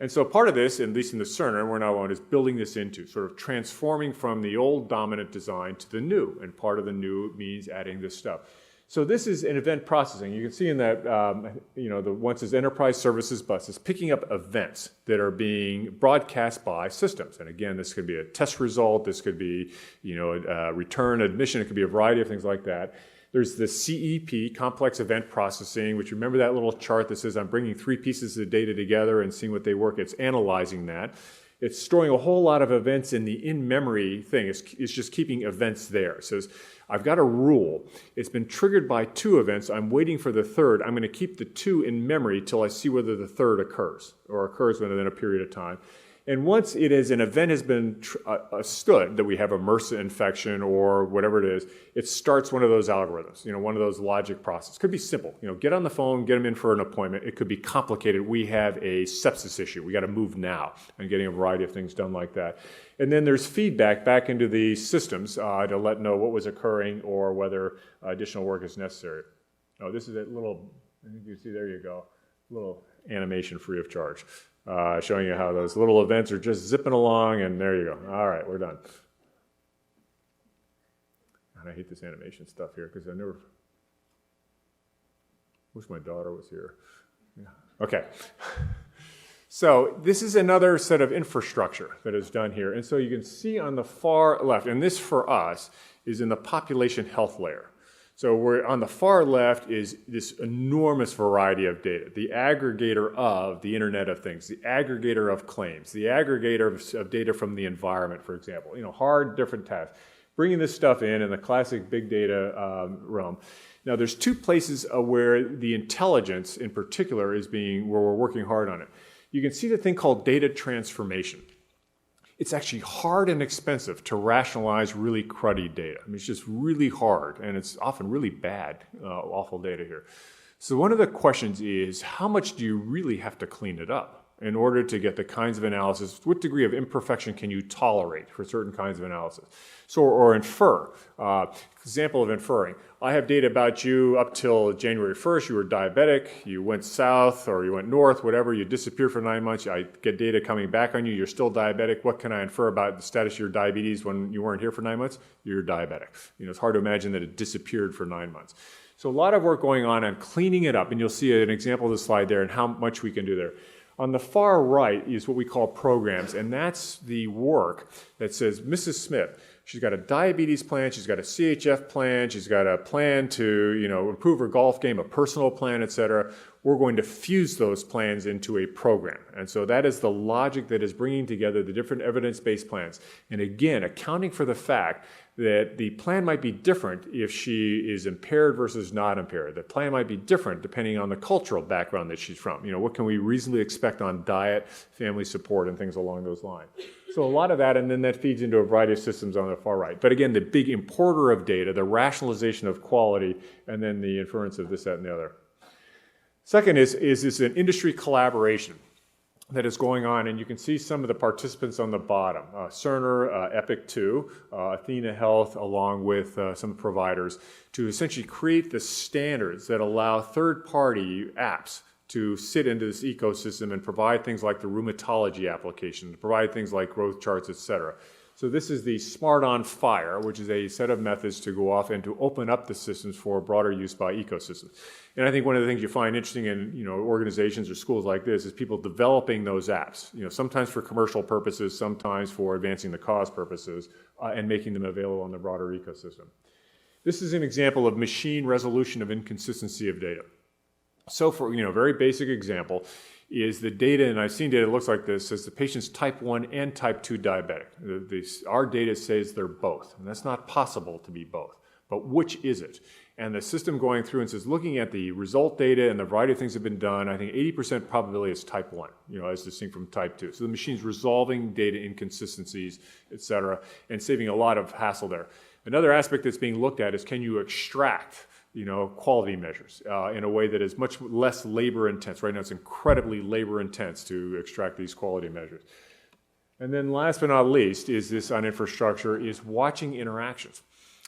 And so part of this, at least in the Cerner, and we're now on, is building this into, sort of transforming from the old dominant design to the new. And part of the new means adding this stuff. So this is an event processing. You can see in that, the one says enterprise services bus is picking up events that are being broadcast by systems. And again, this could be a test result. This could be, a return admission. It could be a variety of things like that. There's the CEP, complex event processing, which remember that little chart that says I'm bringing 3 pieces of data together and seeing what they work. It's analyzing that. It's storing a whole lot of events in the in-memory thing. It's just keeping events there. It says, I've got a rule. It's been triggered by 2 events. I'm waiting for the third. I'm going to keep the 2 in memory till I see whether the third occurs or occurs within a period of time. And once an event has been stood, that we have a MRSA infection or whatever it is, it starts one of those algorithms, one of those logic processes. Could be simple, get on the phone, get them in for an appointment. It could be complicated. We have a sepsis issue. We got to move now, and getting a variety of things done like that. And then there's feedback back into the systems to let know what was occurring or whether additional work is necessary. Oh, this is a little, I think you see, there you go, little animation free of charge. Showing you how those little events are just zipping along, and there you go. All right, we're done. And I hate this animation stuff here because I never wish my daughter was here. Yeah. Okay. So this is another set of infrastructure that is done here. And so you can see on the far left, and this for us is in the population health layer. So we're on the far left is this enormous variety of data, the aggregator of the Internet of Things, the aggregator of claims, the aggregator of data from the environment, for example, hard, different tasks. Bringing this stuff in the classic big data realm. Now, there's two places where the intelligence in particular is where we're working hard on it. You can see the thing called data transformation. It's actually hard and expensive to rationalize really cruddy data. I mean, it's just really hard, and it's often really bad, awful data here. So one of the questions is, how much do you really have to clean it up in order to get the kinds of analysis? What degree of imperfection can you tolerate for certain kinds of analysis? So, or infer. Example of inferring. I have data about you up till January 1st. You were diabetic. You went south or you went north, whatever. You disappeared for 9 months. I get data coming back on you. You're still diabetic. What can I infer about the status of your diabetes when you weren't here for 9 months? You're diabetic. It's hard to imagine that it disappeared for 9 months. So a lot of work going on cleaning it up, and you'll see an example of the slide there and how much we can do there. On the far right is what we call programs, and that's the work that says, Mrs. Smith, she's got a diabetes plan, she's got a CHF plan, she's got a plan to improve her golf game, a personal plan, etc. We're going to fuse those plans into a program. And so that is the logic that is bringing together the different evidence-based plans. And again, accounting for the fact that the plan might be different if she is impaired versus not impaired. The plan might be different depending on the cultural background that she's from. What can we reasonably expect on diet, family support, and things along those lines. So a lot of that, and then that feeds into a variety of systems on the far right. But again, the big importer of data, the rationalization of quality, and then the inference of this, that, and the other. Second is this an industry collaboration that is going on, and you can see some of the participants on the bottom. Cerner, Epic 2, Athena Health, along with some providers, to essentially create the standards that allow third-party apps to sit into this ecosystem and provide things like the rheumatology application, provide things like growth charts, etc. So this is the Smart on Fire, which is a set of methods to go off and to open up the systems for broader use by ecosystems. And I think one of the things you find interesting in organizations or schools like this is people developing those apps. Sometimes for commercial purposes, sometimes for advancing the cause purposes, and making them available in the broader ecosystem. This is an example of machine resolution of inconsistency of data. So for a very basic example is the data, and I've seen data that looks like this, says the patient's type 1 and type 2 diabetic. Our data says they're both, and that's not possible to be both. But which is it? And the system going through and says, looking at the result data and the variety of things that have been done, I think 80% probability is type 1, as distinct from type 2. So the machine's resolving data inconsistencies, et cetera, and saving a lot of hassle there. Another aspect that's being looked at is, can you extract quality measures in a way that is much less labor intense. Right now it's incredibly labor intense to extract these quality measures. And then last but not least is this on infrastructure is watching interactions.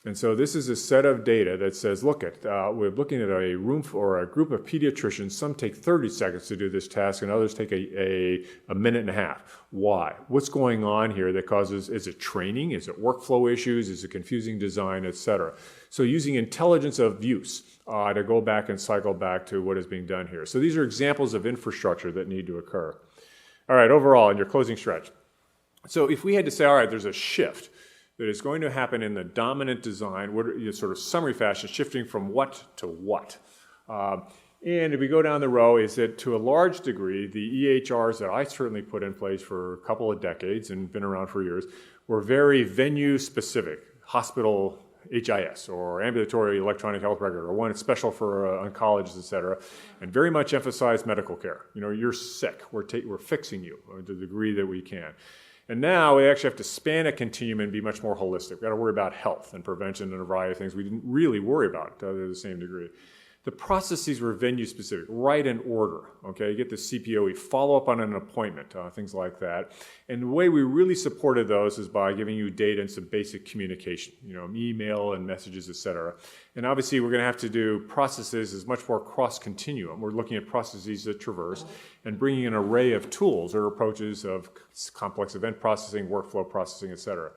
And so this is a set of data that says, we're looking at a room or a group of pediatricians. Some take 30 seconds to do this task and others take a minute and a half. Why? What's going on here that causes, is it training? Is it workflow issues? Is it confusing design, et cetera? So using intelligence of use to go back and cycle back to what is being done here. So these are examples of infrastructure that need to occur. All right, overall, in your closing stretch. So if we had to say, all right, there's a shift that is going to happen in the dominant design, sort of summary fashion, shifting from what to what. And if we go down the row, is that to a large degree, the EHRs that I certainly put in place for a couple of decades and been around for years were very venue-specific, hospital HIS or ambulatory electronic health record, or one that's special for oncologists, et cetera, and very much emphasized medical care. You're sick, we're fixing you to the degree that we can. And now we actually have to span a continuum and be much more holistic. We've got to worry about health and prevention and a variety of things we didn't really worry about to the same degree. The processes were venue-specific, right in order. Okay, you get the CPOE, follow up on an appointment, things like that. And the way we really supported those is by giving you data and some basic communication, email and messages, et cetera. And obviously, we're going to have to do processes as much more cross-continuum. We're looking at processes that traverse and bringing an array of tools or approaches of complex event processing, workflow processing, et cetera.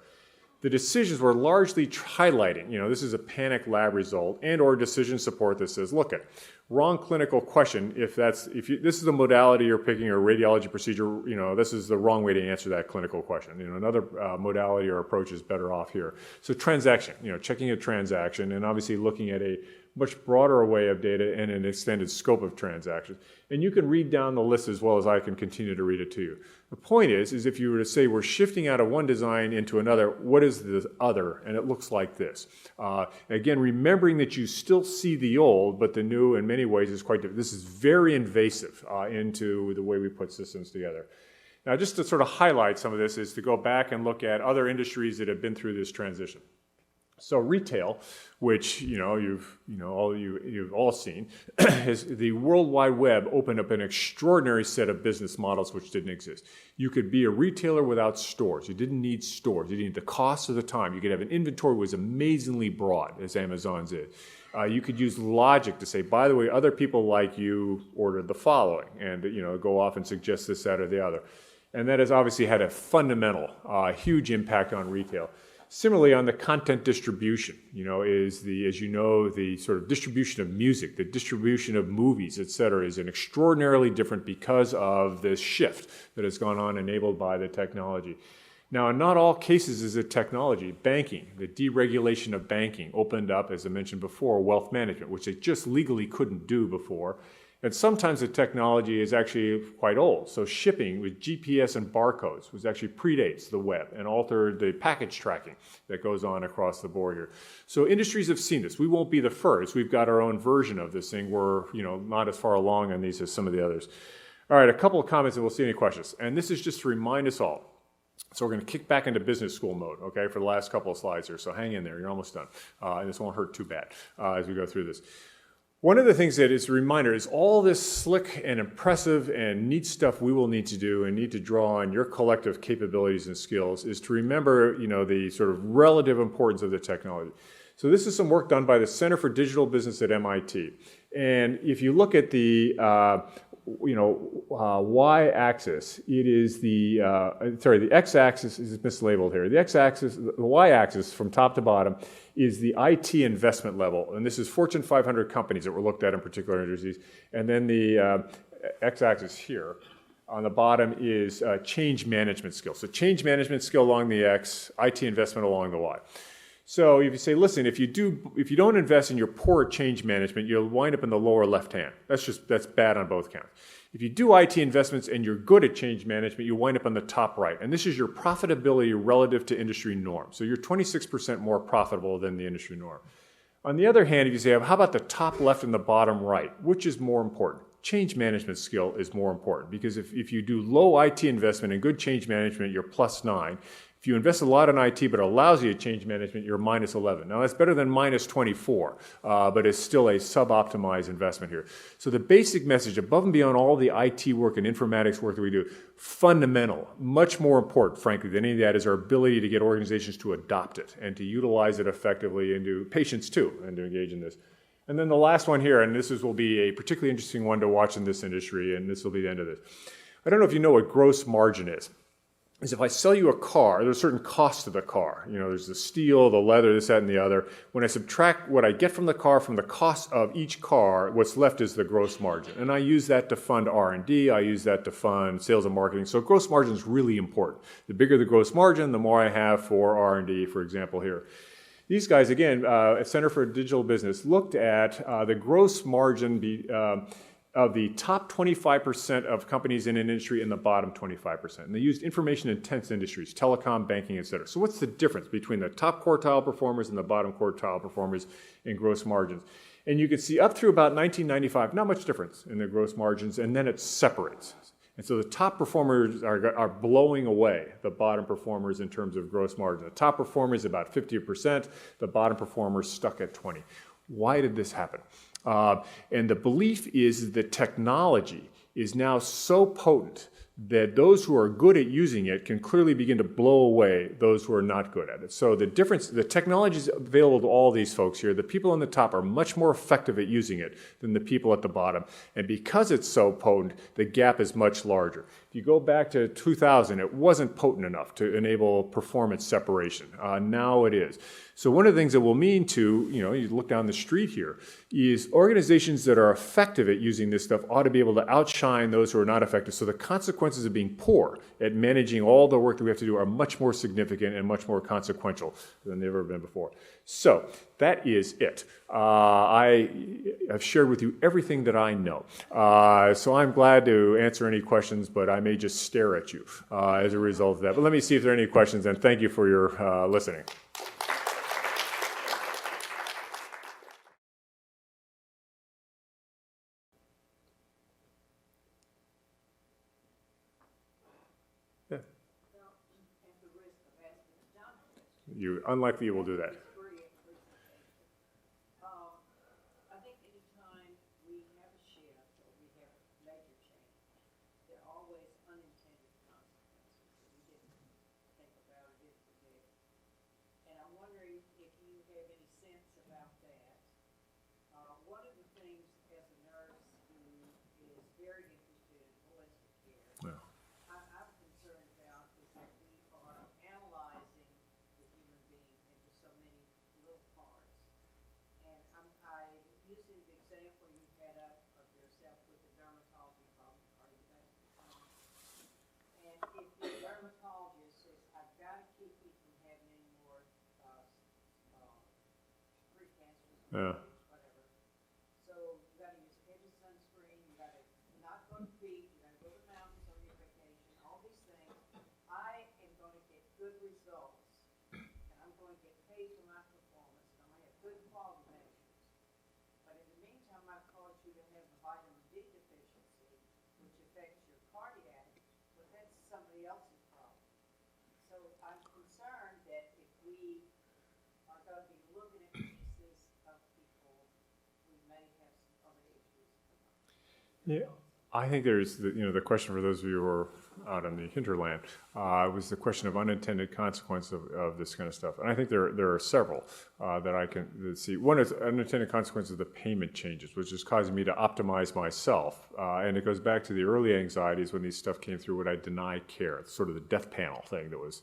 The decisions were largely highlighting, this is a panic lab result and or decision support that says, wrong clinical question, this is the modality you're picking or radiology procedure, this is the wrong way to answer that clinical question. Another modality or approach is better off here. So transaction, checking a transaction and obviously looking at a much broader array of data and an extended scope of transactions. And you can read down the list as well as I can continue to read it to you. The point is if you were to say we're shifting out of one design into another, what is the other? And it looks like this. Again, remembering that you still see the old, but the new in many ways is quite different. This is very invasive into the way we put systems together. Now, just to sort of highlight some of this is to go back and look at other industries that have been through this transition. So retail, which you've all seen, is the World Wide Web opened up an extraordinary set of business models which didn't exist. You could be a retailer without stores. You didn't need stores. You didn't need the cost of the time. You could have an inventory that was amazingly broad, as Amazon's is. You could use logic to say, by the way, other people like you ordered the following, and go off and suggest this, that, or the other. And that has obviously had a fundamental, huge impact on retail. Similarly, on the content distribution, as you know, the sort of distribution of music, the distribution of movies, et cetera, is an extraordinarily different because of this shift that has gone on enabled by the technology. Now, in not all cases is it technology. Banking, the deregulation of banking opened up, as I mentioned before, wealth management, which they just legally couldn't do before. And sometimes the technology is actually quite old. So shipping with GPS and barcodes was actually predates the web and altered the package tracking that goes on across the board here. So industries have seen this. We won't be the first. We've got our own version of this thing. We're not as far along on these as some of the others. All right, a couple of comments and we'll see any questions. And this is just to remind us all. So we're going to kick back into business school mode, okay, for the last couple of slides here. So hang in there. You're almost done. And this won't hurt too bad as we go through this. One of the things that is a reminder is all this slick and impressive and neat stuff we will need to do and need to draw on your collective capabilities and skills is to remember, the sort of relative importance of the technology. So this is some work done by the Center for Digital Business at MIT. And if you look at the y-axis, it is the x-axis is mislabeled here. The x-axis, the y-axis from top to bottom is the IT investment level. And this is Fortune 500 companies that were looked at in particular industries. And then the x-axis here on the bottom is change management skill. So change management skill along the x, IT investment along the y. So if you say, listen, if you don't invest in your poor change management, you'll wind up in the lower left hand. That's bad on both counts. If you do IT investments and you're good at change management, you wind up on the top right. And this is your profitability relative to industry norm. So you're 26% more profitable than the industry norm. On the other hand, if you say, how about the top left and the bottom right? Which is more important? Change management skill is more important because if you do low IT investment and good change management, you're +9. If you invest a lot in IT but allows you to change management, you're -11. Now that's better than -24, but it's still a sub-optimized investment here. So the basic message, above and beyond all the IT work and informatics work that we do, fundamental, much more important, frankly, than any of that is our ability to get organizations to adopt it and to utilize it effectively, and to patients too, and to engage in this. And then the last one here, and will be a particularly interesting one to watch in this industry, and this will be the end of this. I don't know if you know what gross margin is if I sell you a car, there's a certain cost to the car. There's the steel, the leather, this, that, and the other. When I subtract what I get from the car from the cost of each car, what's left is the gross margin. And I use that to fund R&D. I use that to fund sales and marketing. So gross margin is really important. The bigger the gross margin, the more I have for R&D, for example, here. These guys, again, at Center for Digital Business, looked at the gross margin of the top 25% of companies in an industry and the bottom 25%. And they used information-intense industries, telecom, banking, et cetera. So what's the difference between the top quartile performers and the bottom quartile performers in gross margins? And you can see up through about 1995, not much difference in the gross margins, and then it separates. And so the top performers are blowing away the bottom performers in terms of gross margin. The top performers about 50%, the bottom performers stuck at 20%. Why did this happen? And the belief is that technology is now so potent that those who are good at using it can clearly begin to blow away those who are not good at it. So the difference, the technology is available to all these folks here. The people on the top are much more effective at using it than the people at the bottom. And because it's so potent, the gap is much larger. If you go back to 2000, it wasn't potent enough to enable performance separation. Now it is. So one of the things that will mean to, you look down the street here, is organizations that are effective at using this stuff ought to be able to outshine those who are not effective. So the consequence consequences of being poor at managing all the work that we have to do are much more significant and much more consequential than they've ever been before. So that is it. I have shared with you everything that I know. So I'm glad to answer any questions, but I may just stare at you as a result of that. But let me see if there are any questions, and thank you for your listening. Yeah. You unlikely you will do that. Yeah. So you got to use heavy sunscreen, you got to not go to the beach, you got to go to the mountains on your vacation, all these things. I am going to get good results, and I'm going to get paid for my performance, and I'm going to have good quality measures. But in the meantime, I've caused you to have a vitamin D deficiency, which affects your cardiac, but that's somebody else's problem. So I'm concerned that if we are going to be looking at pieces of people, we may have some other issues come up. Yeah, I think there's the question for those of you who are out in the hinterland was the question of unintended consequences of this kind of stuff, and I think there are several that I can see. One is unintended consequences of the payment changes, which is causing me to optimize myself, and it goes back to the early anxieties when these stuff came through. Would I deny care? It's sort of the death panel thing that was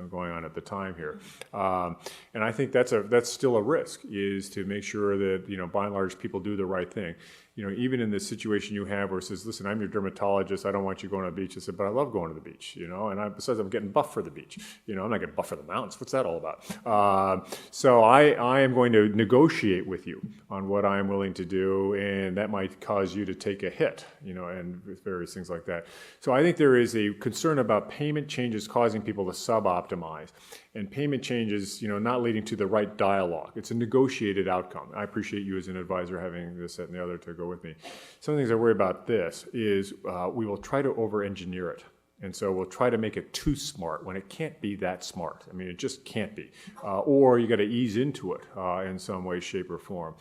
going on at the time here, and I think that's still a risk, is to make sure that by and large people do the right thing. Even in the situation you have where it says, listen, I'm your dermatologist, I don't want you going to the beach. I said, but I love going to the beach, and besides I'm getting buff for the beach. I'm not getting buff for the mountains. What's that all about? So I am going to negotiate with you on what I'm willing to do, and that might cause you to take a hit, and various things like that. So I think there is a concern about payment changes causing people to sub-optimize, and payment changes, not leading to the right dialogue. It's a negotiated outcome. I appreciate you as an advisor having this, that, and the other to go with me. Some of the things I worry about this is we will try to over-engineer it. And so we'll try to make it too smart when it can't be that smart. I mean, it just can't be. Or you got to ease into it in some way, shape, or form.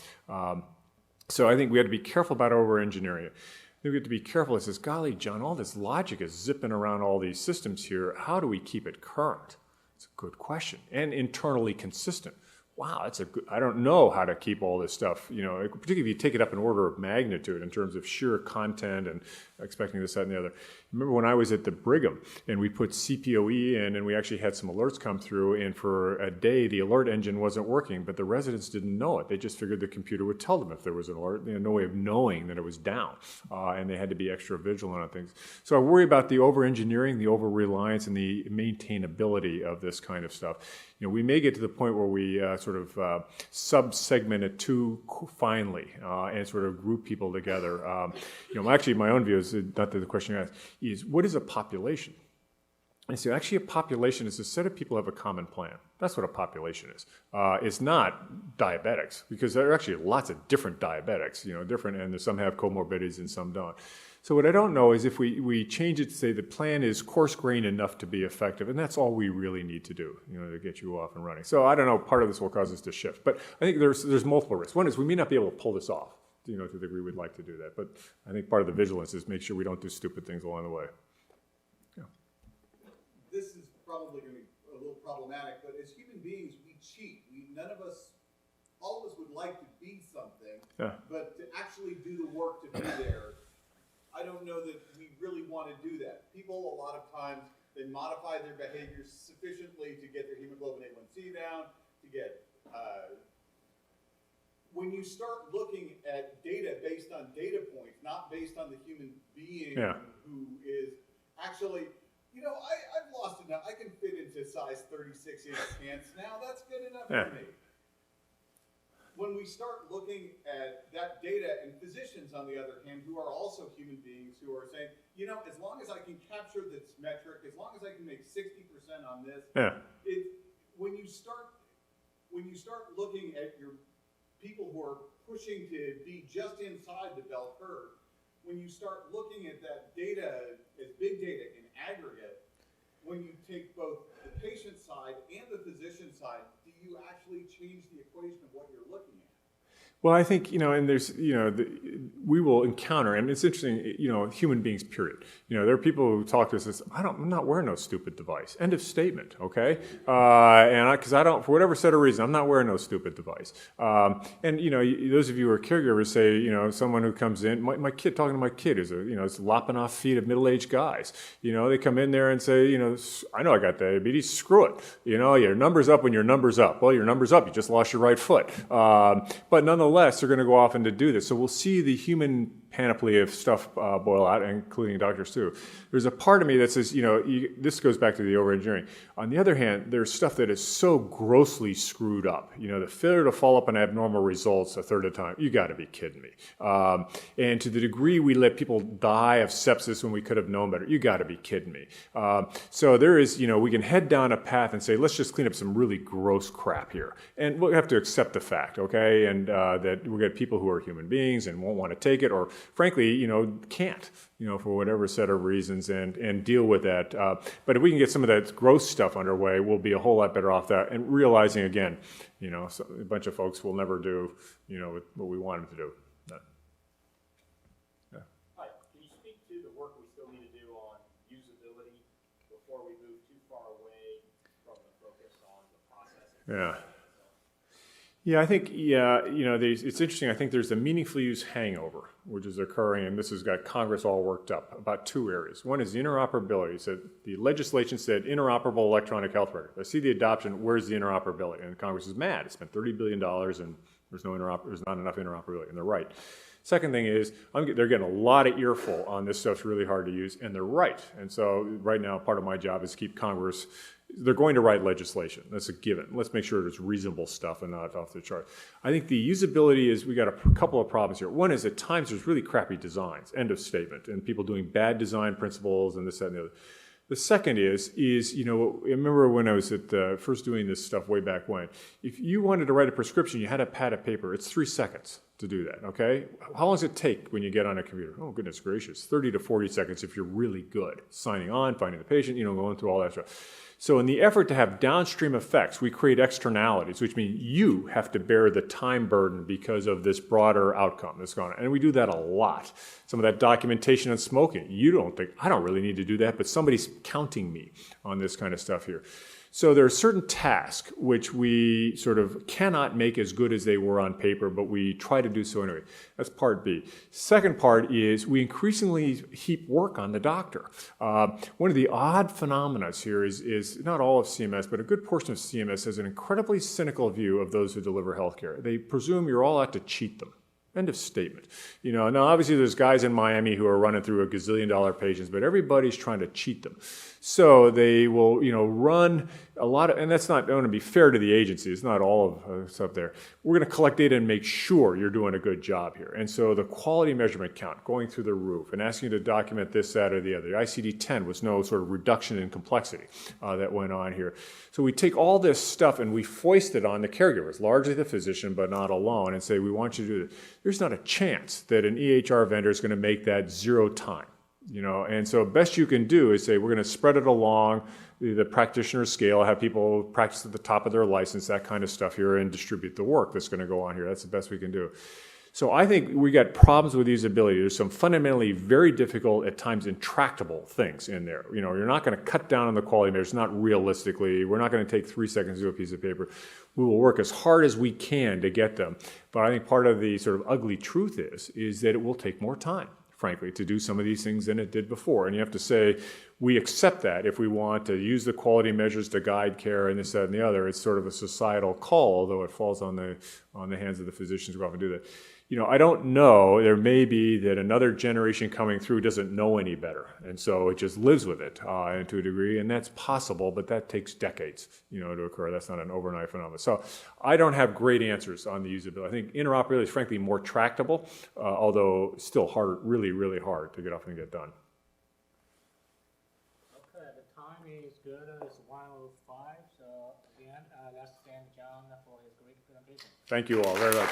So I think we have to be careful about over-engineering it. Then we have to be careful. It says, golly, John, all this logic is zipping around all these systems here. How do we keep it current? It's a good question. And internally consistent. Wow, I don't know how to keep all this stuff, particularly if you take it up in order of magnitude in terms of sheer content and expecting this, that, and the other. Remember when I was at the Brigham and we put CPOE in and we actually had some alerts come through, and for a day the alert engine wasn't working, but the residents didn't know it. They just figured the computer would tell them if there was an alert. They had no way of knowing that it was down, and they had to be extra vigilant on things. So I worry about the over-engineering, the over-reliance, and the maintainability of this kind of stuff. We may get to the point where we sort of sub-segment it too finely and sort of group people together. Actually, my own view is, not that the question you asked, is what is a population? And so actually a population is a set of people who have a common plan. That's what a population is. It's not diabetics, because there are actually lots of different diabetics, different, and some have comorbidities and some don't. So what I don't know is if we change it to say the plan is coarse-grained enough to be effective, and that's all we really need to do, to get you off and running. So I don't know, part of this will cause us to shift. But I think there's multiple risks. One is we may not be able to pull this off, to the degree we'd like to do that. But I think part of the vigilance is make sure we don't do stupid things along the way. Yeah. This is probably going to be a little problematic, but as human beings, we cheat. All of us would like to be something, but to actually do the work to be there, I don't know that we really want to do that. People, a lot of times, they modify their behaviors sufficiently to get their hemoglobin A1C down, to get, when you start looking at data based on data points, not based on the human being who is actually, I've lost enough. I can fit into size 36-inch pants now. That's good enough for me. When we start looking at that data, and physicians, on the other hand, who are also human beings, who are saying, as long as I can capture this metric, as long as I can make 60% on this, when you start looking at your people who are pushing to be just inside the bell curve, when you start looking at that data as big data in aggregate, when you take both the patient side and the physician side, do you actually change the equation of what you're looking at? Well, I think, and there's, we will encounter, and it's interesting, human beings, period. There are people who talk to us and say, I'm not wearing no stupid device. End of statement, okay? Because I don't, for whatever set of reason, I'm not wearing no stupid device. And, those of you who are caregivers say, someone who comes in, my kid, talking to my kid who's it's lopping off feet of middle-aged guys. They come in there and say, I know I got diabetes, screw it. Your number's up when your number's up. Well, your number's up, you just lost your right foot. But nonetheless, they're going to go off and to do this. So we'll see the human panoply of stuff boil out, including doctors too. There's a part of me that says, this goes back to the over-engineering. On the other hand, there's stuff that is so grossly screwed up. The failure to follow up on abnormal results a third of the time, you got to be kidding me. And to the degree we let people die of sepsis when we could have known better, you got to be kidding me. So there is, we can head down a path and say, let's just clean up some really gross crap here. And we'll have to accept the fact, okay? And that we'll get people who are human beings and won't want to take it, or frankly, can't, for whatever set of reasons, and deal with that. But if we can get some of that gross stuff underway, we'll be a whole lot better off that. And realizing again, so a bunch of folks will never do, what we want them to do. Hi, can you speak to the work we still need to do on usability before we move too far away from the focus on the process? Yeah, I think, it's interesting. I think there's a meaningful use hangover, which is occurring, and this has got Congress all worked up about two areas. One is the interoperability. So the legislation said interoperable electronic health record. I see the adoption, where's the interoperability? And Congress is mad. It spent $30 billion, and there's not enough interoperability, and they're right. Second thing is, they're getting a lot of earful on this stuff's really hard to use, and they're right. And so right now, part of my job is to keep Congress. They're going to write legislation. That's a given. Let's make sure it's reasonable stuff and not off the chart. I think the usability is, we got a couple of problems here. One is at times there's really crappy designs, end of statement, and people doing bad design principles and this, that, and the other. The second is I remember when I was at first doing this stuff way back when, if you wanted to write a prescription, you had a pad of paper. It's 3 seconds to do that, okay? How long does it take when you get on a computer? Oh, goodness gracious, 30 to 40 seconds if you're really good. Signing on, finding the patient, going through all that stuff. So in the effort to have downstream effects, we create externalities, which mean you have to bear the time burden because of this broader outcome that's going on. And we do that a lot. Some of that documentation on smoking, I don't really need to do that, but somebody's counting me on this kind of stuff here. So there are certain tasks which we sort of cannot make as good as they were on paper, but we try to do so anyway. That's part B. Second part is we increasingly heap work on the doctor. One of the odd phenomena here is not all of CMS, but a good portion of CMS has an incredibly cynical view of those who deliver healthcare. They presume you're all out to cheat them. End of statement. Now obviously there's guys in Miami who are running through $1 gazillion patients, but everybody's trying to cheat them. So they will, run a lot of, and that's not going to be fair to the agency. It's not all of us up there. We're going to collect data and make sure you're doing a good job here. And so the quality measurement count going through the roof and asking you to document this, that, or the other. The ICD-10 was no sort of reduction in complexity that went on here. So we take all this stuff and we foist it on the caregivers, largely the physician, but not alone, and say, we want you to do this. There's not a chance that an EHR vendor is going to make that 0 time. And so best you can do is say, we're going to spread it along the practitioner scale, have people practice at the top of their license, that kind of stuff here, and distribute the work that's going to go on here. That's the best we can do. So I think we got problems with usability. There's some fundamentally very difficult, at times intractable things in there. You're not going to cut down on the quality measures, not realistically. We're not going to take 3 seconds to do a piece of paper. We will work as hard as we can to get them. But I think part of the sort of ugly truth is that it will take more time, frankly, to do some of these things than it did before. And you have to say, we accept that if we want to use the quality measures to guide care and this, that, and the other. It's sort of a societal call, although it falls on the hands of the physicians who often do that. I don't know. There may be that another generation coming through doesn't know any better, and so it just lives with it to a degree, and that's possible, but that takes decades, to occur. That's not an overnight phenomenon. So I don't have great answers on the usability. I think interoperability is frankly more tractable, although still hard, really, really hard to get off and get done. Okay, the time is good. It's 1:05. So again, let's thank John for his great presentation. Thank you all very much.